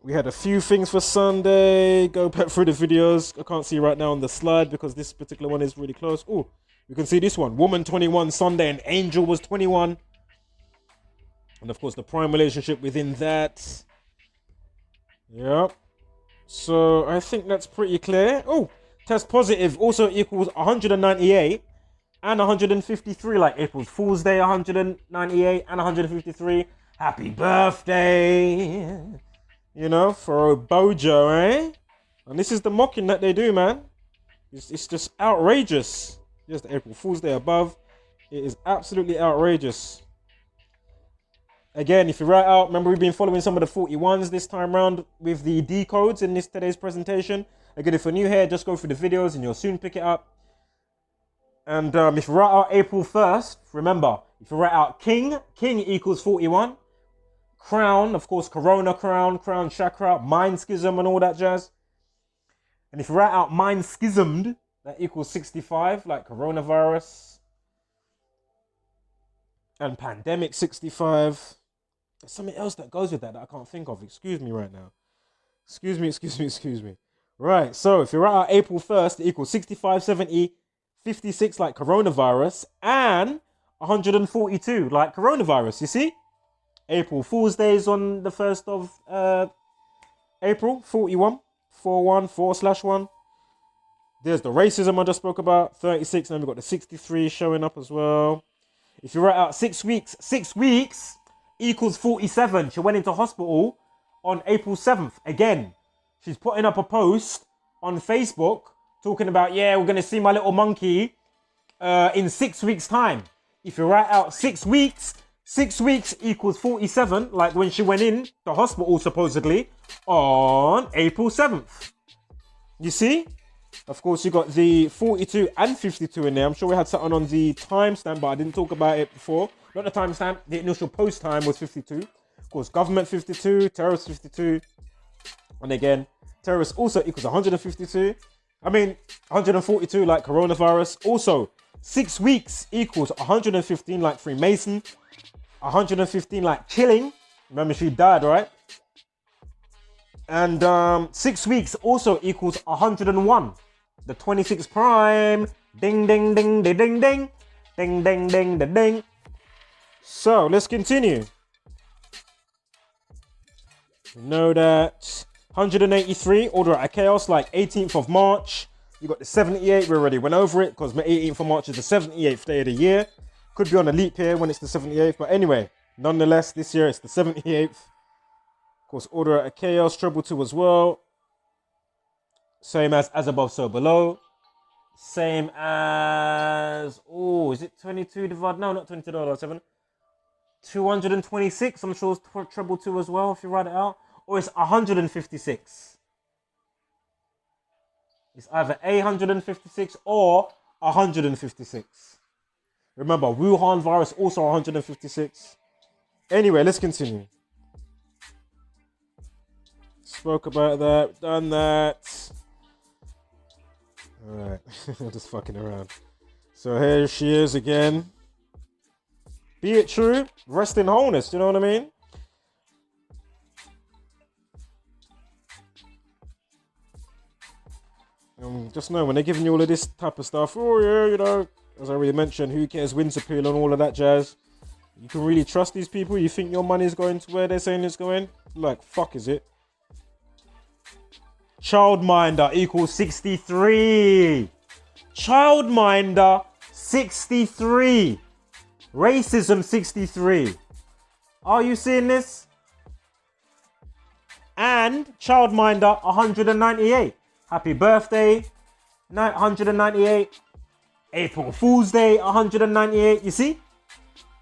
S2: We had a few things for Sunday. Go back through the videos. I can't see right now on the slide because this particular one is really close. Oh, you can see this one. Woman 21 Sunday and Angel was 21. And of course, the prime relationship within that. Yep. So I think that's pretty clear. Oh, test positive also equals 198 and 153, like April's Fool's Day, 198 and 153. Happy birthday. You know, for Bojo, eh? And this is the mocking that they do, man. It's just outrageous. Just April Fool's Day above. It is absolutely outrageous. Again, if you write out, remember we've been following some of the 41s this time round with the decodes in today's presentation. Again, if you're new here, just go through the videos and you'll soon pick it up. And if you write out April 1st, remember, if you write out King equals 41. Crown, of course, Corona Crown, Crown Chakra, Mind Schism and all that jazz. And if you write out Mind Schismed, that equals 65, like Coronavirus. And Pandemic 65. There's something else that goes with that I can't think of. Excuse me right now. Excuse me. Right, so if you write out April 1st, it equals 65, 70, 56 like Coronavirus, and 142 like Coronavirus, you see? April Fool's Day is on the 1st of April, 41, 414/1. There's the racism I just spoke about, 36, and then we've got the 63 showing up as well. If you write out 6 weeks equals 47. She went into hospital on April 7th. Again, she's putting up a post on Facebook talking about, yeah, we're going to see my little monkey in 6 weeks' time. If you write out 6 weeks equals 47, like when she went in the hospital supposedly on April 7th. You see? Of course, you got the 42 and 52 in there. I'm sure we had something on the timestamp, but I didn't talk about it before. Not the timestamp, the initial post time was 52. Of course, government 52, terrorist 52. And again, terrorist also equals 152. 142 like coronavirus. Also, 6 weeks equals 115 like Freemason. 115 like Chilling. Remember, she died, right? And 6 weeks also equals 101. The 26 prime. Ding, ding, ding, ding, ding, ding. Ding, ding, ding, ding, ding. So, let's continue. We know that 183, Order out of Chaos, like 18th of March. You got the 78, we already went over it, because the 18th of March is the 78th day of the year. Could be on a leap year when it's the 78th, but anyway, nonetheless, this year it's the 78th. Of course, Order out of Chaos, Treble 2 as well. Same as Above, So Below. Same as, is it 22 divided? No, not 22 divided by 7. 226, I'm sure it's Treble 2 as well, if you write it out. Or it's 156. It's either 156 or 156. Remember, Wuhan virus also 156. Anyway, let's continue. Spoke about that, done that. Alright, just fucking around. So here she is again. Be it true, rest in wholeness, you know what I mean? Just know when they're giving you all of this type of stuff, as I already mentioned, who cares, wins appeal and all of that jazz. You can really trust these people? You think your money is going to where they're saying it's going? Like, fuck is it? Childminder equals 63. Childminder 63. Racism 63. Are you seeing this? And Childminder 198. Happy birthday, 198. April Fool's Day, 198. You see?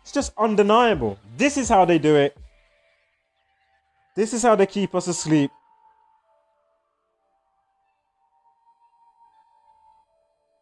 S2: It's just undeniable. This is how they do it. This is how they keep us asleep.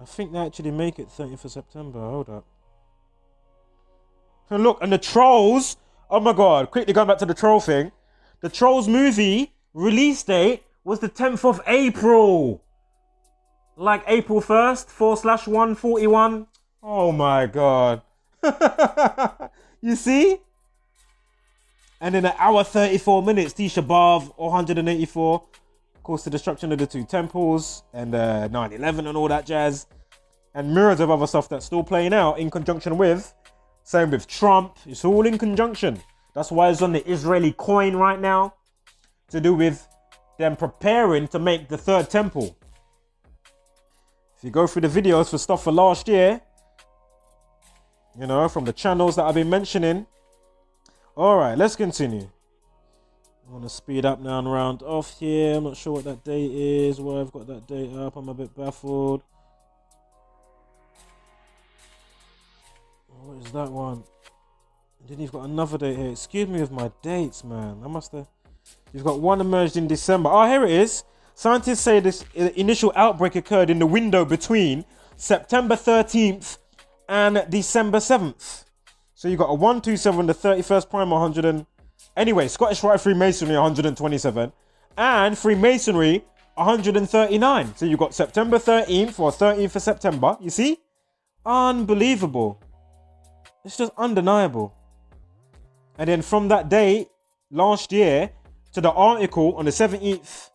S2: I think they actually make it 30th of September. Hold up. And look, and the Trolls. Oh my god, quickly going back to the Troll thing. The Trolls movie release date was the 10th of April. Like April 1st, 4/141. Oh my god. You see? And in an hour 34 minutes, Tisha B'Av, 184. Of course, the destruction of the two temples and 9/11 and all that jazz. And myriads of other stuff that's still playing out in conjunction with. Same with Trump. It's all in conjunction. That's why it's on the Israeli coin right now. To do with them preparing to make the third temple. If you go through the videos for stuff for last year, you know, from the channels that I've been mentioning. Alright, let's continue. I want to speed up now and round off here. I'm not sure what that date is, why I've got that date up. I'm a bit baffled. What is that one? And then you've got another date here. Excuse me with my dates, man. I must have... You've got one emerged in December. Oh, here it is. Scientists say this initial outbreak occurred in the window between September 13th and December 7th. So you got a 127, the 31st prime 100 and... Anyway, Scottish Rite Freemasonry 127 and Freemasonry 139. So you got September 13th or 13th of September. You see? Unbelievable. It's just undeniable. And then from that day, last year, to the article on the 17th,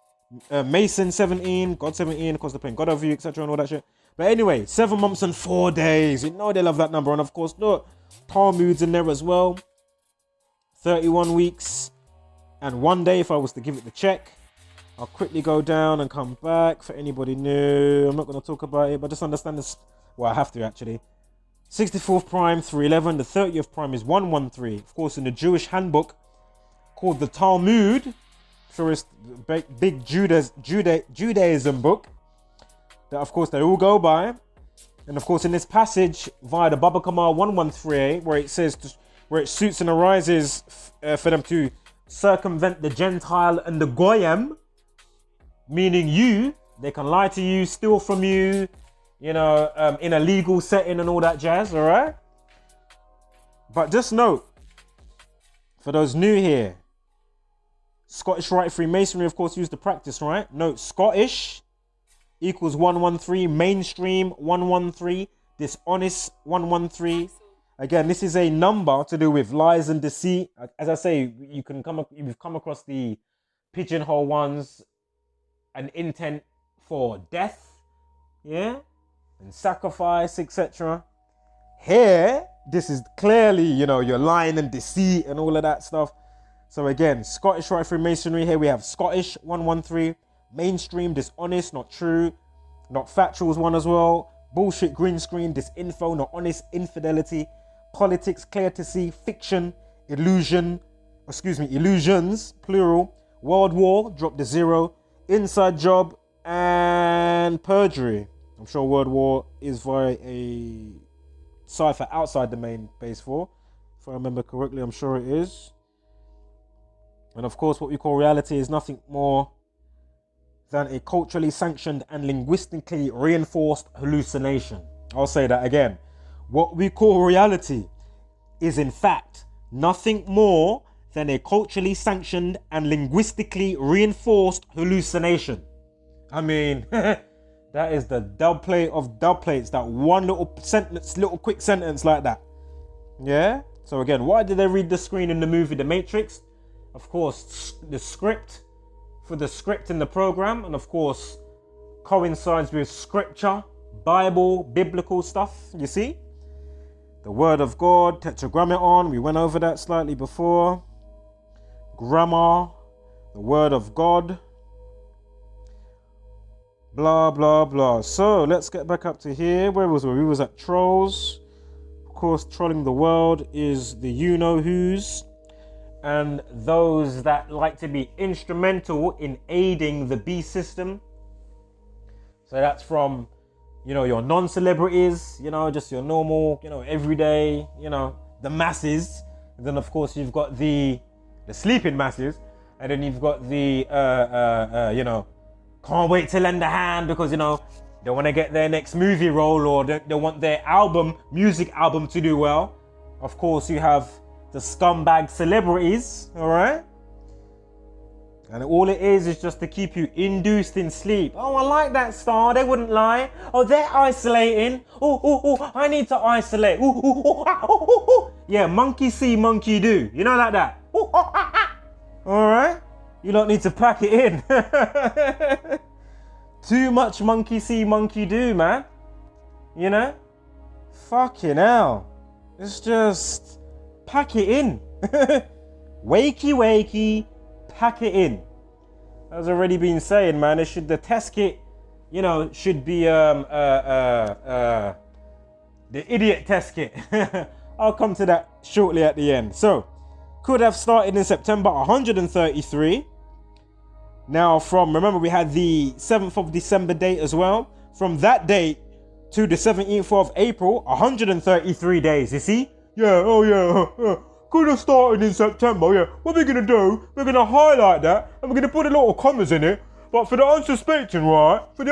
S2: Mason 17, God 17, of course they're playing God over you, etc. and all that shit. But anyway, 7 months and 4 days. You know they love that number. And of course, look, Talmud's in there as well. 31 weeks and 1 day if I was to give it the check. I'll quickly go down and come back for anybody new. I'm not going to talk about it, but just understand this. Well, I have to actually. 64th prime, 311. The 30th prime is 113. Of course, in the Jewish handbook called the Talmud, sure it's big Judaism book that, of course, they all go by. And, of course, in this passage via the Baba Kamal 113, where it says, where it suits and arises for them to circumvent the Gentile and the Goyim, meaning you, they can lie to you, steal from you, you know, in a legal setting and all that jazz, all right? But just note, for those new here, Scottish Rite Freemasonry, of course, used the practice, right? Note, Scottish equals 113, mainstream 113, dishonest 113. Again, this is a number to do with lies and deceit. As I say, you've come across the pigeonhole ones, an intent for death, yeah, and sacrifice, etc. Here, this is clearly, you know, you're lying and deceit and all of that stuff. So again, Scottish Rite Freemasonry, here we have Scottish 113, mainstream, dishonest, not true, not factuals one as well, bullshit, green screen, disinfo, not honest, infidelity, politics, clear to see, fiction, illusions, plural, world war, drop the 0, inside job, and perjury. I'm sure World War is via a cipher outside the main base 4. If I remember correctly, I'm sure it is. And of course, what we call reality is nothing more than a culturally sanctioned and linguistically reinforced hallucination. I'll say that again. What we call reality is in fact nothing more than a culturally sanctioned and linguistically reinforced hallucination. I mean, that is the dub plate of dub plates, that one little sentence, little quick sentence like that. Yeah? So again, why did they read the screen in the movie The Matrix? Of course, the script for the script in the program, and of course, coincides with scripture, Bible, biblical stuff, you see? The Word of God, Tetragrammaton, we went over that slightly before. Grammar, the Word of God. Blah, blah, blah. So, let's get back up to here. Where was we? We was at Trolls. Of course, trolling the world is the you-know-who's. And those that like to be instrumental in aiding the beast system. So that's from, you know, your non-celebrities, you know, just your normal, you know, everyday, you know, the masses. And then, of course, you've got the sleeping masses. And then you've got the, you know, can't wait to lend a hand because, you know, They want to get their next movie role, or they want their music album to do well. Of course, you have the scumbag celebrities, all right? And all it is just to keep you induced in sleep. Oh, I like that star. They wouldn't lie. Oh, they're isolating. Oh, I need to isolate. Yeah, monkey see, monkey do. You know, like that. All right? You don't need to pack it in. Too much monkey see, monkey do, man. You know? Fucking hell. It's just pack it in. Wakey, pack it in. As already been saying, man, the test kit, you know, should be the idiot test kit. I'll come to that shortly at the end. So, could have started in September 133. Now, remember we had the 7th of December date as well. From that date to the 17th of April, 133 days, you see? Yeah, could have started in September, yeah. What we're going to do, we're going to highlight that, and we're going to put a lot of commas in it. But for the unsuspecting, right, they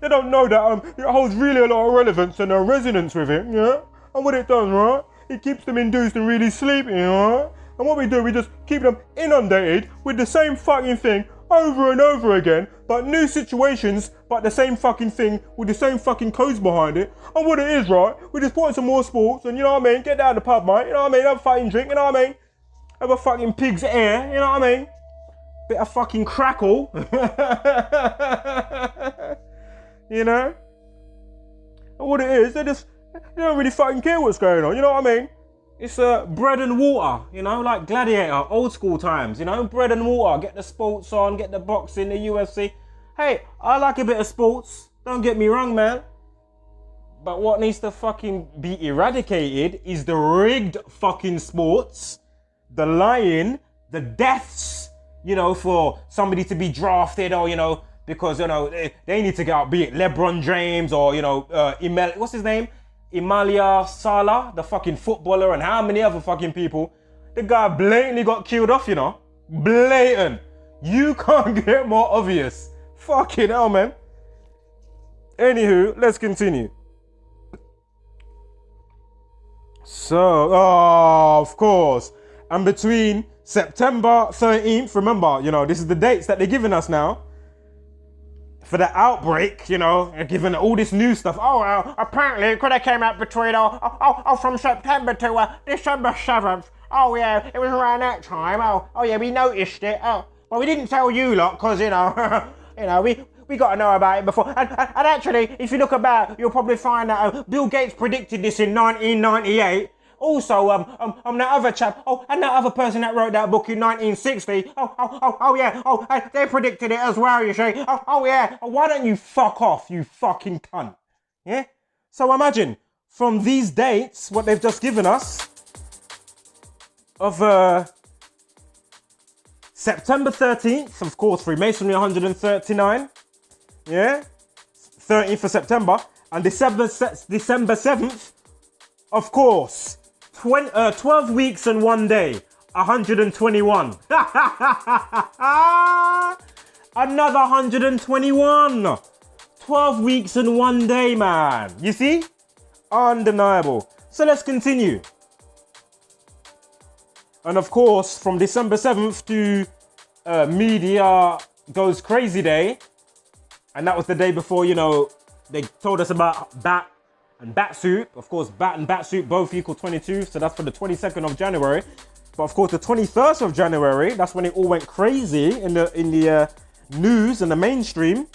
S2: don't know that it holds really a lot of relevance and resonance with it, yeah? And what it does, right, it keeps them induced and really sleepy, right? And what we do, we just keep them inundated with the same fucking thing over and over again, but new situations, but the same fucking thing with the same fucking codes behind it. And what it is, right, we just put in some more sports, and you know what I mean, get down to the pub, mate, you know what I mean, have a fucking drink, you know what I mean, have a fucking pig's ear, you know what I mean, bit of fucking crackle, you know, and what it is, they don't really fucking care what's going on, you know what I mean. It's bread and water, you know, like Gladiator, old school times, you know, bread and water. Get the sports on, get the boxing, the UFC. Hey, I like a bit of sports, don't get me wrong, man. But what needs to fucking be eradicated is the rigged fucking sports, the lying, the deaths, you know, for somebody to be drafted, or, you know, because, you know, they need to get out, be it LeBron James or, you know, what's his name? Emalia Salah, the fucking footballer, and how many other fucking people. The guy blatantly got killed off, you know. Blatant. You can't get more obvious. Fucking hell, man. Anywho, let's continue. So, of course. And between September 13th, remember, you know, this is the dates that they're giving us now. For the outbreak, you know, given all this new stuff. Apparently it could have came out between, from September to December 7th. Oh, yeah, it was around that time. Oh, yeah, we noticed it. Oh, well, we didn't tell you lot, because, you know, we got to know about it before. And actually, if you look about, you'll probably find that Bill Gates predicted this in 1998. Also, that other chap, and that other person that wrote that book in 1960, they predicted it as well, you see. Yeah, why don't you fuck off, you fucking cunt, yeah? So imagine, from these dates, what they've just given us, of September 13th, of course, Freemasonry 139, yeah? 13th of September, and December 7th, of course, 12 weeks and 1 day, 121. Another 121. 12 weeks and 1 day, man. You see? Undeniable. So let's continue. And of course, from December 7th to Media Goes Crazy Day. And that was the day before, you know, they told us about Bat and Batsuit. Of course, Bat and Batsuit both equal 22, so that's for the 22nd of January. But of course, the 21st of January, that's when it all went crazy in the news and the mainstream.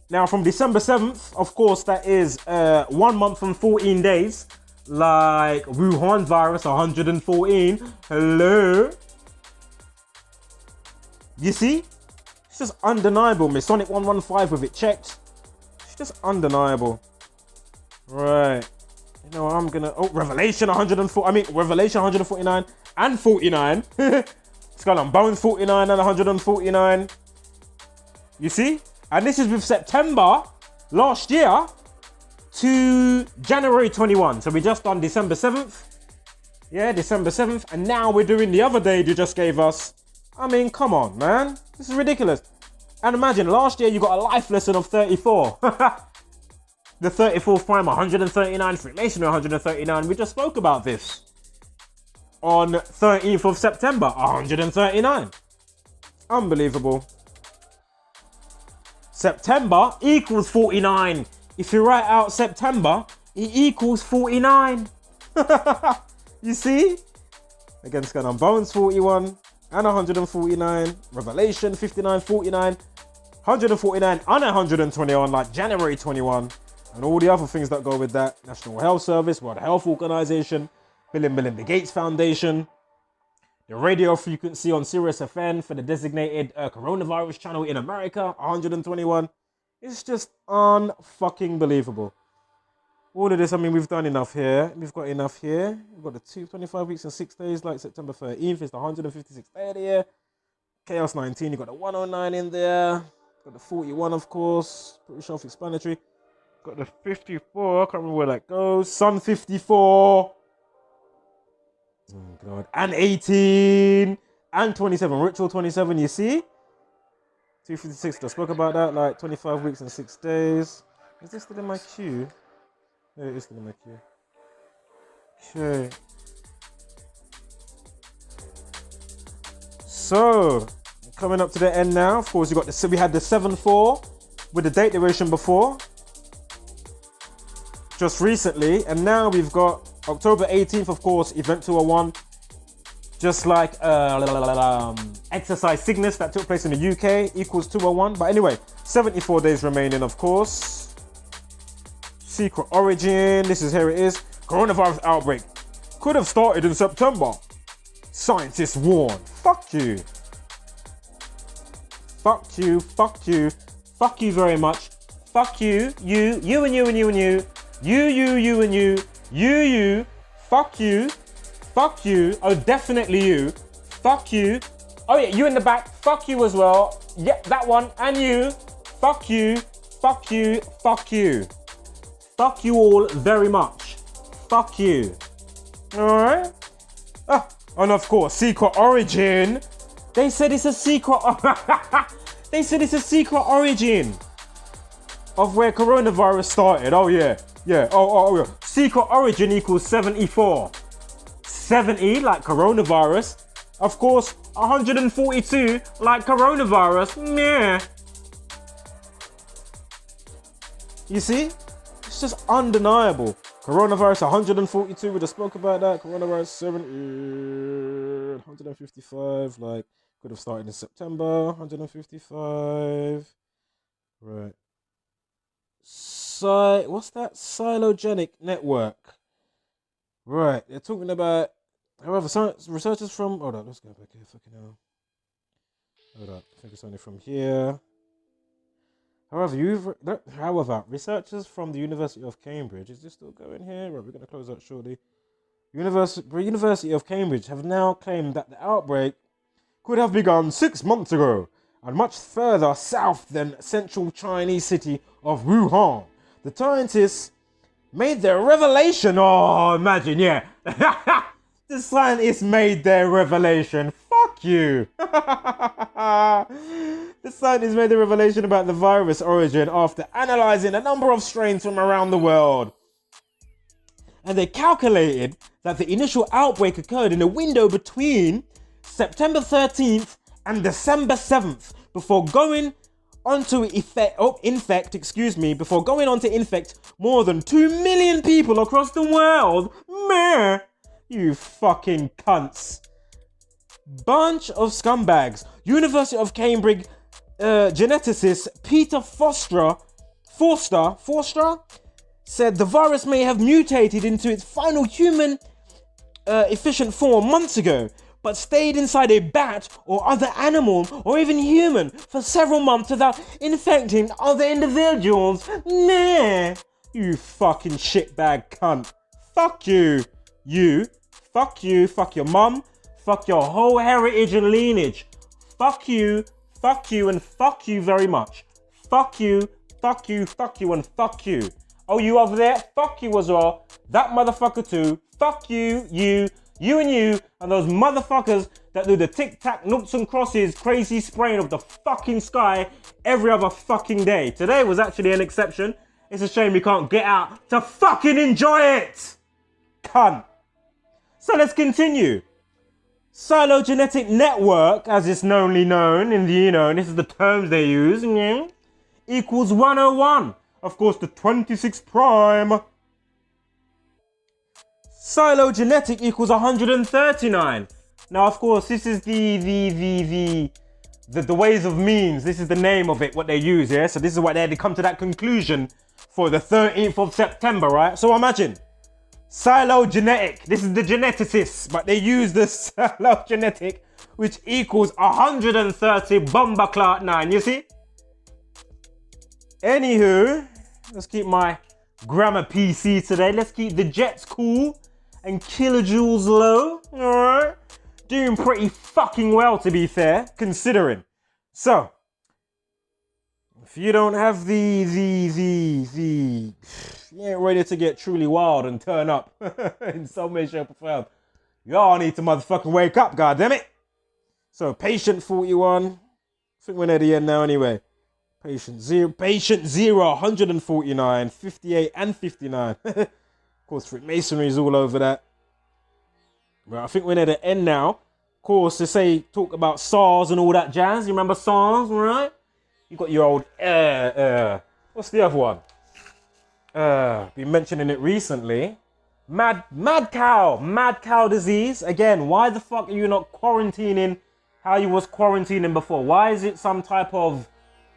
S2: Now, from December 7th, of course, that is 1 month and 14 days, like Wuhan virus 114. Hello. You see? It's just undeniable. Masonic 115 with it checked. It's just undeniable. Right, you know, I'm gonna, Revelation 104, Revelation 149 and 49. It's got on Bones 49 and 149. You see? And this is with September last year to January 21. So we just done December 7th. Yeah, December 7th. And now we're doing the other day you just gave us. I mean, come on, man. This is ridiculous. And imagine, last year you got a life lesson of 34. The 34th prime, 139. Freemasonry, 139. We just spoke about this. On 13th of September, 139. Unbelievable. September equals 49. If you write out September, it equals 49. You see? Again, Skull and Bones 41 and 149. Revelation 59, 49, 149 and 121, like January 21. And all the other things that go with that. National Health Service, World Health Organization, Bill and Melinda Gates Foundation. The radio frequency on Sirius FM for the designated coronavirus channel in America, 121. It's just unfucking believable. All of this, I mean, we've done enough here. We've got enough here. We've got the 25 weeks and 6 days, like September 13th. It's the 156th day of the year. Chaos 19, you've got the 109 in there. Got the 41, of course. Pretty self-explanatory. Got the 54, I can't remember where that goes. Sun 54. Oh, God. And 18. And 27. Ritual 27, you see? 256, just spoke about that. Like 25 weeks and 6 days. Is this still in my queue? Yeah, it is still in my queue. Okay. So, coming up to the end now. Of course, we had the 7-4 with the date duration before. Just recently, and now we've got October 18th, of course, Event 201. Just like Exercise Cygnus that took place in the UK equals 201. But anyway, 74 days remaining, of course. Secret origin. Here it is. Coronavirus outbreak could have started in September. Scientists warn. Fuck you. Fuck you. Fuck you. Fuck you very much. Fuck you. You and you and you and you. You and you. You. Fuck you. Fuck you. Oh, definitely you. Fuck you. Oh yeah, you in the back. Fuck you as well. Yep, that one. And you. Fuck you. Fuck you. Fuck you. Fuck you all very much. Fuck you. Alright? And of course, secret origin. They said it's a secret. They said it's a secret origin of where coronavirus started. Oh yeah. Yeah. Oh yeah. Secret origin equals 74. 70 like coronavirus. Of course, 142 like coronavirus. Meh. You see? It's just undeniable. Coronavirus 142, we just spoke about that. Coronavirus 70, 155, like could have started in September. 155. Right. What's that? Silogenic network. Right. They're talking about, however, researchers from, hold on, let's go back here. Fucking hell. Hold on. I think it's only from here. However, researchers from the University of Cambridge, is this still going here? Right, we're going to close that shortly. University of Cambridge have now claimed that the outbreak could have begun 6 months ago and much further south than central Chinese city of Wuhan. The scientists made their revelation. Oh, imagine, yeah. The scientists made their revelation. Fuck you. The scientists made the revelation about the virus origin after analyzing a number of strains from around the world. And they calculated that the initial outbreak occurred in a window between September 13th and December 7th before going on to infect more than 2 million people across the world. Meh. You fucking cunts. Bunch of scumbags. University of Cambridge geneticist Peter Forster said the virus may have mutated into its final human efficient form months ago, but stayed inside a bat or other animal or even human for several months without infecting other individuals. Nah, you fucking shitbag cunt. Fuck you. You. Fuck you. Fuck your mum. Fuck your whole heritage and lineage. Fuck you, and fuck you very much. Fuck you, and fuck you. Oh, you over there? Fuck you as well. That motherfucker too. Fuck you, you and you, and those motherfuckers that do the tic-tac, noughts and crosses, crazy spraying of the fucking sky every other fucking day. Today was actually an exception. It's a shame we can't get out to fucking enjoy it. Cunt. So let's continue. Phylogenetic network, as it's known in the, this is the terms they use, equals 101. Of course, the 26 prime. Phylogenetic equals 139. Now, of course, this is the ways of means. This is the name of it, what they use, yeah? So this is why they had to come to that conclusion for the 13th of September, right? So imagine, phylogenetic, this is the geneticists, but they use the phylogenetic, which equals 130 bomber clout 9, you see? Anywho, let's keep my grammar PC today. Let's keep the jets cool and kilojoules low, alright? Doing pretty fucking well, to be fair, considering. So, if you don't have you ain't ready to get truly wild and turn up in some way, shape, or form, y'all need to motherfucking wake up, goddammit. So, patient 41. I think we're near the end now anyway. Patient 0, 149, 58, and 59. Of course, Freemasonry is all over that. Right, I think we're near the end now. Of course, they say, talk about SARS and all that jazz. You remember SARS, right? You got your old, what's the other one? Been mentioning it recently. Mad cow disease. Again, why the fuck are you not quarantining how you was quarantining before? Why is it some type of,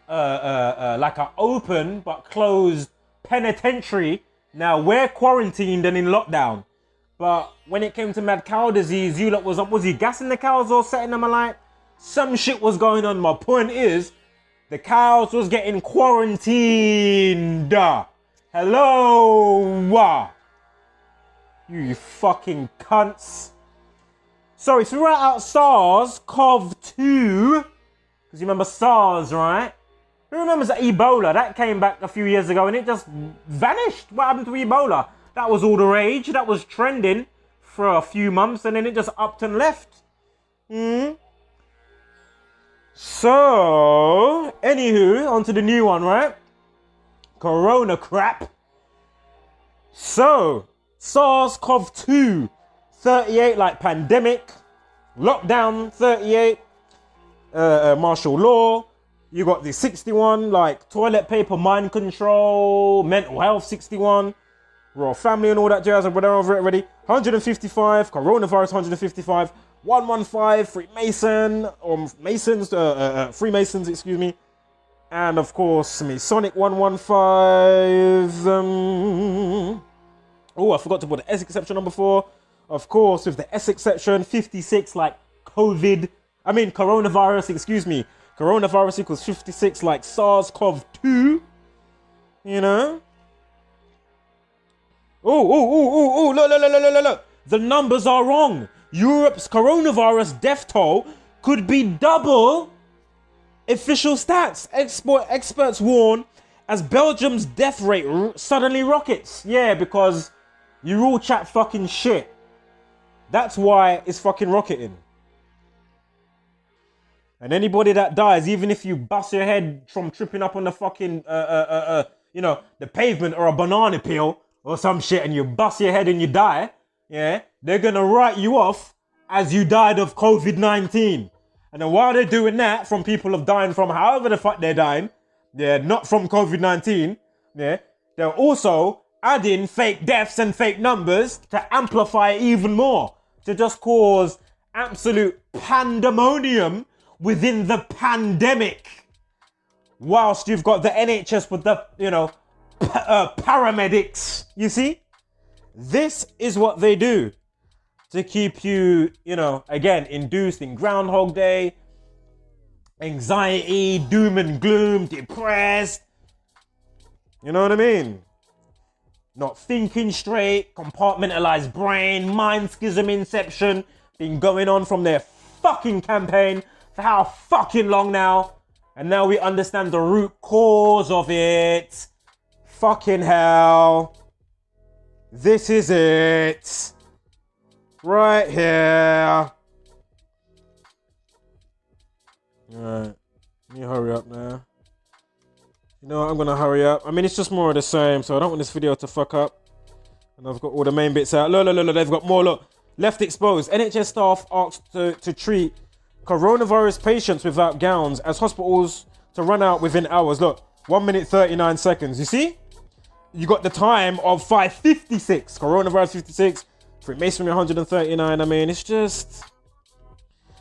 S2: like a open but closed penitentiary? Now we're quarantined and in lockdown. But when it came to mad cow disease, you lot was he gassing the cows or setting them alight? Some shit was going on. My point is, the cows was getting quarantined. Hello? You fucking cunts. So if you write out SARS-CoV-2, because you remember SARS, right? Who remembers Ebola? That came back a few years ago and it just vanished. What happened to Ebola? That was all the rage. That was trending for a few months and then it just upped and left. So, anywho, onto the new one, right? Corona crap. So, SARS-CoV-2, 38 like pandemic, lockdown 38, martial law. You got the 61 like toilet paper, mind control, mental health 61. Royal family and all that jazz, and we're over it already. 155, coronavirus 155, 115, Freemason, or Masons, Freemasons, excuse me. And of course, Masonic 115. Oh, I forgot to put the S exception on before. Of course, with the S exception, 56 like coronavirus, excuse me. Coronavirus equals 56 like SARS-CoV-2. You know? Oh, look. The numbers are wrong. Europe's coronavirus death toll could be double official stats. Experts warn as Belgium's death rate suddenly rockets. Yeah, because you all chat fucking shit. That's why it's fucking rocketing. And anybody that dies, even if you bust your head from tripping up on the fucking, the pavement or a banana peel, or some shit and you bust your head and you die, yeah, they're gonna write you off as you died of COVID-19. And then while they're doing that, from people of dying from however the fuck they're dying, yeah, not from COVID-19, yeah, they're also adding fake deaths and fake numbers to amplify it even more, to just cause absolute pandemonium within the pandemic. Whilst you've got the NHS with the, paramedics, you see? This is what they do to keep you, again, induced in Groundhog Day, anxiety, doom and gloom, depressed. You know what I mean? Not thinking straight, compartmentalized brain, mind schism inception, been going on from their fucking campaign for how fucking long now? And now we understand the root cause of it. Fucking hell. This is it. Right here. Alright. Let me hurry up now. You know what, I'm gonna hurry up. I mean, it's just more of the same, so I don't want this video to fuck up. And I've got all the main bits out. Look, they've got more, look. Left exposed. NHS staff asked to treat coronavirus patients without gowns as hospitals to run out within hours. Look, 1 minute 39 seconds. You see? You got the time of 5:56. Coronavirus 56. For Masonry 139. I mean, it's just...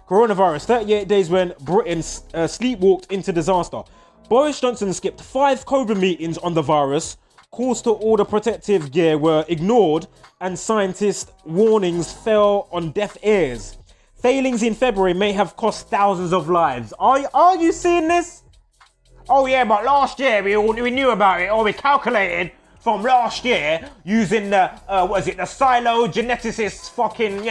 S2: Coronavirus, 38 days when Britain sleepwalked into disaster. Boris Johnson skipped 5 COVID meetings on the virus. Calls to order protective gear were ignored and scientists' warnings fell on deaf ears. Failings in February may have cost thousands of lives. Are you seeing this? Oh yeah, but last year we knew about it, or we calculated from last year using the, the silo geneticist fucking,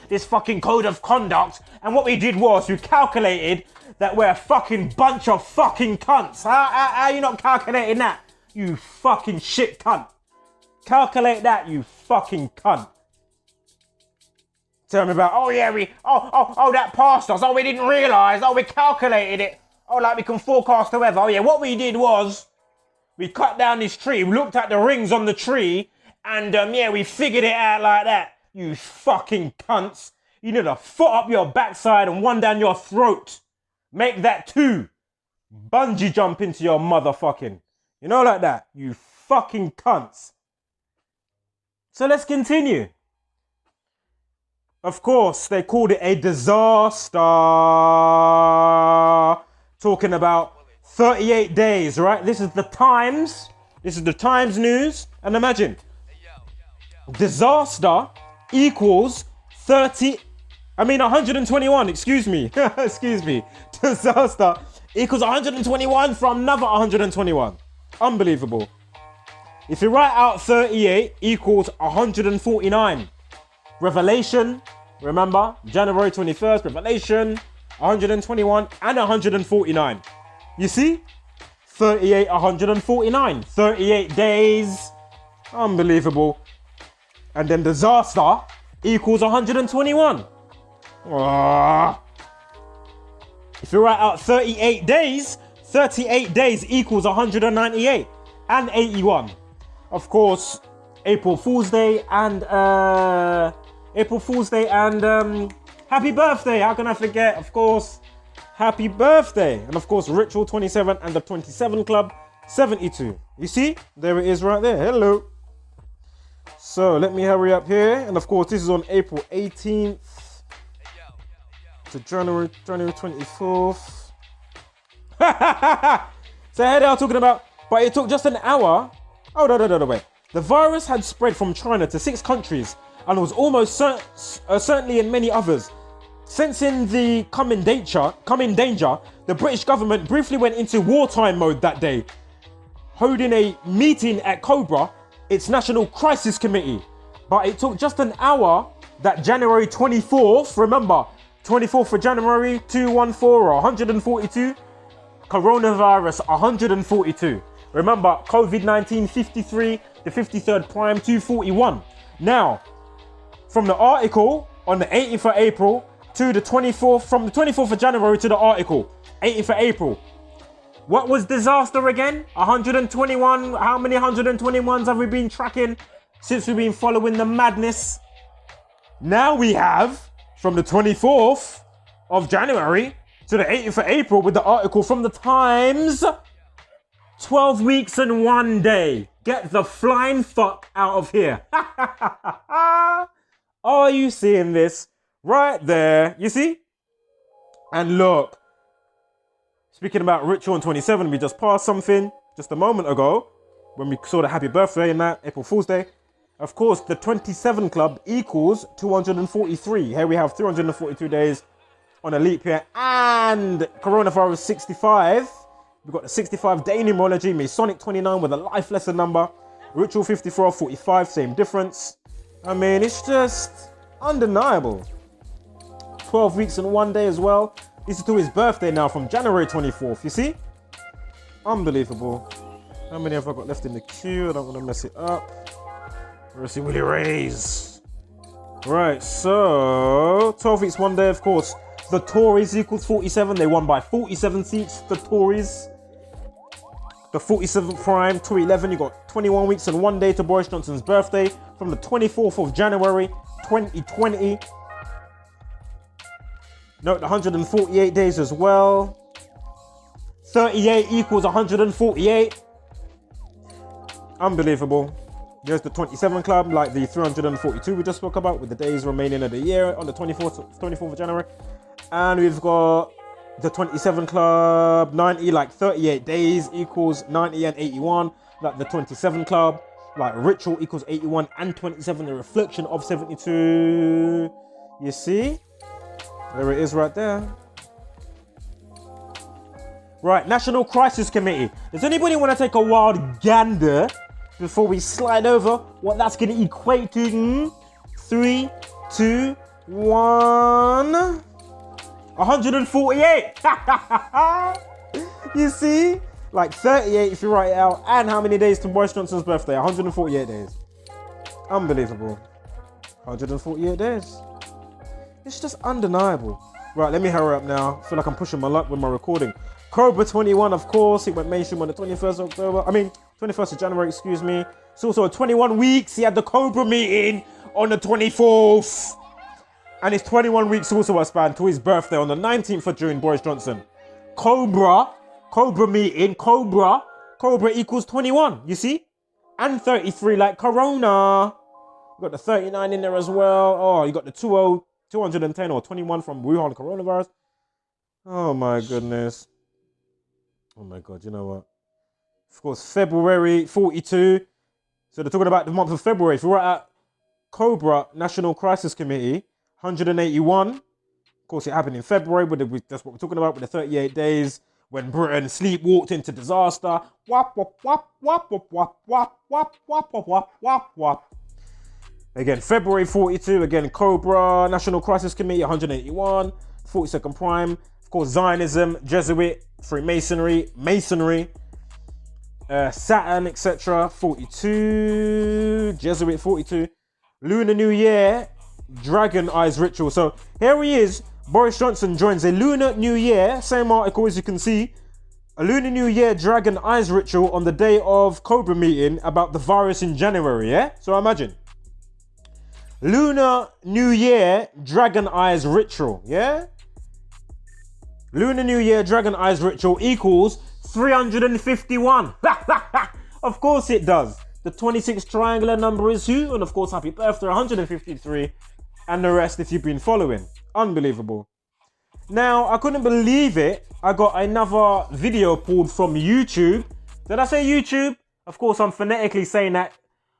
S2: this fucking code of conduct. And what we did was we calculated that we're a fucking bunch of fucking cunts. How you not calculating that? You fucking shit cunt. Calculate that, you fucking cunt. Tell me about, oh yeah, that passed us. Oh, we didn't realise. Oh, we calculated it. Oh, like we can forecast the weather. Oh yeah, what we did was we cut down this tree. We looked at the rings on the tree and we figured it out like that. You fucking cunts. You need a foot up your backside and one down your throat. Make that 2. Bungee jump into your motherfucking. Like that. You fucking cunts. So let's continue. Of course, they called it a disaster. Talking about 38 days, right? This is the Times. This is the Times news. And imagine, disaster equals 121, excuse me. Excuse me. Disaster equals 121 from another 121. Unbelievable. If you write out 38 equals 149. Revelation, remember, January 21st, Revelation, 121 and 149. You see? 38, 149. 38 days. Unbelievable. And then disaster equals 121. If you write out 38 days equals 198 and 81. Of course, April Fool's Day and happy birthday. How can I forget? Of course, happy birthday. And of course, Ritual 27 and the 27 Club 72. You see? There it is right there. Hello. So let me hurry up here. And of course, this is on April 18th to January 24th. So here they are talking about, but it took just an hour. Oh, no, wait. The virus had spread from China to 6 countries and was almost certainly in many others. Sensing the coming danger, the British government briefly went into wartime mode that day, holding a meeting at Cobra, its National Crisis Committee. But it took just an hour that January 24th, remember, 24th of January, 214 or 142, coronavirus 142. Remember, COVID-19 53, the 53rd prime 241. Now, from the article on the 18th of April to the 24th, from the 24th of January to the article, 18th of April. What was disaster again? 121. How many 121s have we been tracking since we've been following the madness? Now we have from the 24th of January to the 18th of April with the article from the Times. 12 weeks and 1 day. Get the flying fuck out of here. Are you seeing this? Right there. You see? And look. Speaking about Ritual on 27, we just passed something just a moment ago when we saw the happy birthday and that, April Fool's Day. Of course, the 27 Club equals 243. Here we have 342 days on a leap year and coronavirus 65. We've got the 65-day numerology, Masonic 29 with a life lesson number, Ritual 54, 45, same difference. I mean, it's just undeniable. 12 weeks and 1 day as well. This is to his birthday now from January 24th, you see? Unbelievable. How many have I got left in the queue? I don't want to mess it up. Let's see, will he raise? Right, so 12 weeks, 1 day, of course. The Tories equals 47. They won by 47 seats, the Tories. The 47th prime to 11, you got 21 weeks and 1 day to Boris Johnson's birthday from the 24th of January 2020. Note 148 days as well. 38 equals 148. Unbelievable. There's the 27 club, like the 342 we just spoke about, with the days remaining of the year on the 24th of January. And we've got the 27 club, 90, like 38 days equals 90 and 81. Like the 27 club, like ritual equals 81 and 27, the reflection of 72. You see? There it is right there. Right, National Crisis Committee. Does anybody want to take a wild gander before we slide over what that's going to equate to? 3, 2, 1. 148. You see? Like 38 if you write it out. And how many days to Boris Johnson's birthday? 148 days. Unbelievable. 148 days. It's just undeniable. Right, let me hurry up now. I feel like I'm pushing my luck with my recording. Cobra 21, of course. It went mainstream on the 21st of October. 21st of January, excuse me. It's also 21 weeks. He had the Cobra meeting on the 24th. And it's 21 weeks also a span to his birthday on the 19th of June, Boris Johnson. Cobra meeting, Cobra equals 21, you see? And 33 like Corona. You got the 39 in there as well. Oh, you got the 210 or 21 from Wuhan coronavirus. Oh my goodness. Oh my God, you know what? Of course, February 42. So they're talking about the month of February. If you're at Cobra National Crisis Committee, 181. Of course, it happened in February, but that's what we're talking about with the 38 days when Britain sleepwalked into disaster. Wap, wap, wap, wap, wap, wap, wap, wap, wap, wap, wap, wap, wap. Again, February 42, again, Cobra National Crisis Committee, 181. 42nd prime. Of course, Zionism, Jesuit, Freemasonry, Masonry, Saturn, etc. 42. Jesuit, 42. Lunar New Year, Dragon Eyes Ritual. So here he is. Boris Johnson joins a Lunar New Year. Same article as you can see. A Lunar New Year Dragon Eyes Ritual on the day of Cobra meeting about the virus in January. Yeah? So imagine. Lunar New Year Dragon Eyes Ritual. Yeah? Lunar New Year Dragon Eyes Ritual equals 351. Of course it does. The 26th triangular number is who? And of course, happy birthday, 153. And the rest if you've been following. Unbelievable. Now, I couldn't believe it. I got another video pulled from YouTube. Did I say YouTube? Of course, I'm phonetically saying that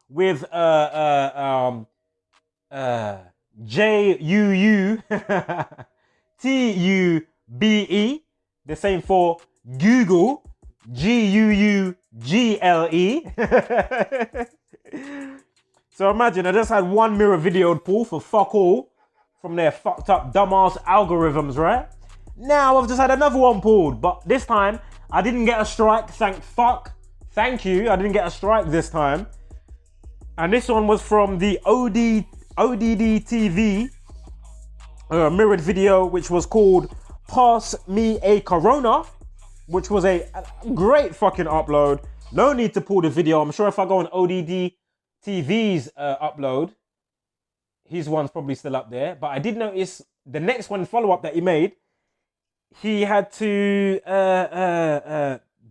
S2: with J-U-U-T-U-B-E. The same for Google. G-U-U-G-L-E. So imagine I just had one mirror video pull for fuck all from their fucked up dumbass algorithms, right? Now I've just had another one pulled, but this time I didn't get a strike, thank you, I didn't get a strike this time. And this one was from the ODD TV mirrored video, which was called Pass Me a Corona, which was a great fucking upload. No need to pull the video. I'm sure if I go on ODD TV's upload, his one's probably still up there. But I did notice the next one follow-up that he made, he had to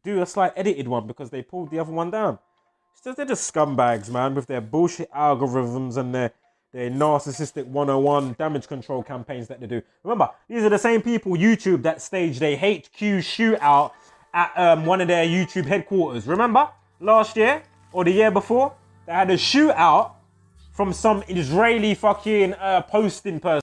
S2: do a slight edited one because they pulled the other one down. They're just scumbags, man, with their bullshit algorithms and their narcissistic 101 damage control campaigns that they do. Remember, these are the same people, YouTube, that staged a HQ shootout at one of their YouTube headquarters. Remember? Last year or the year before? They had a shootout from some Israeli fucking posting person.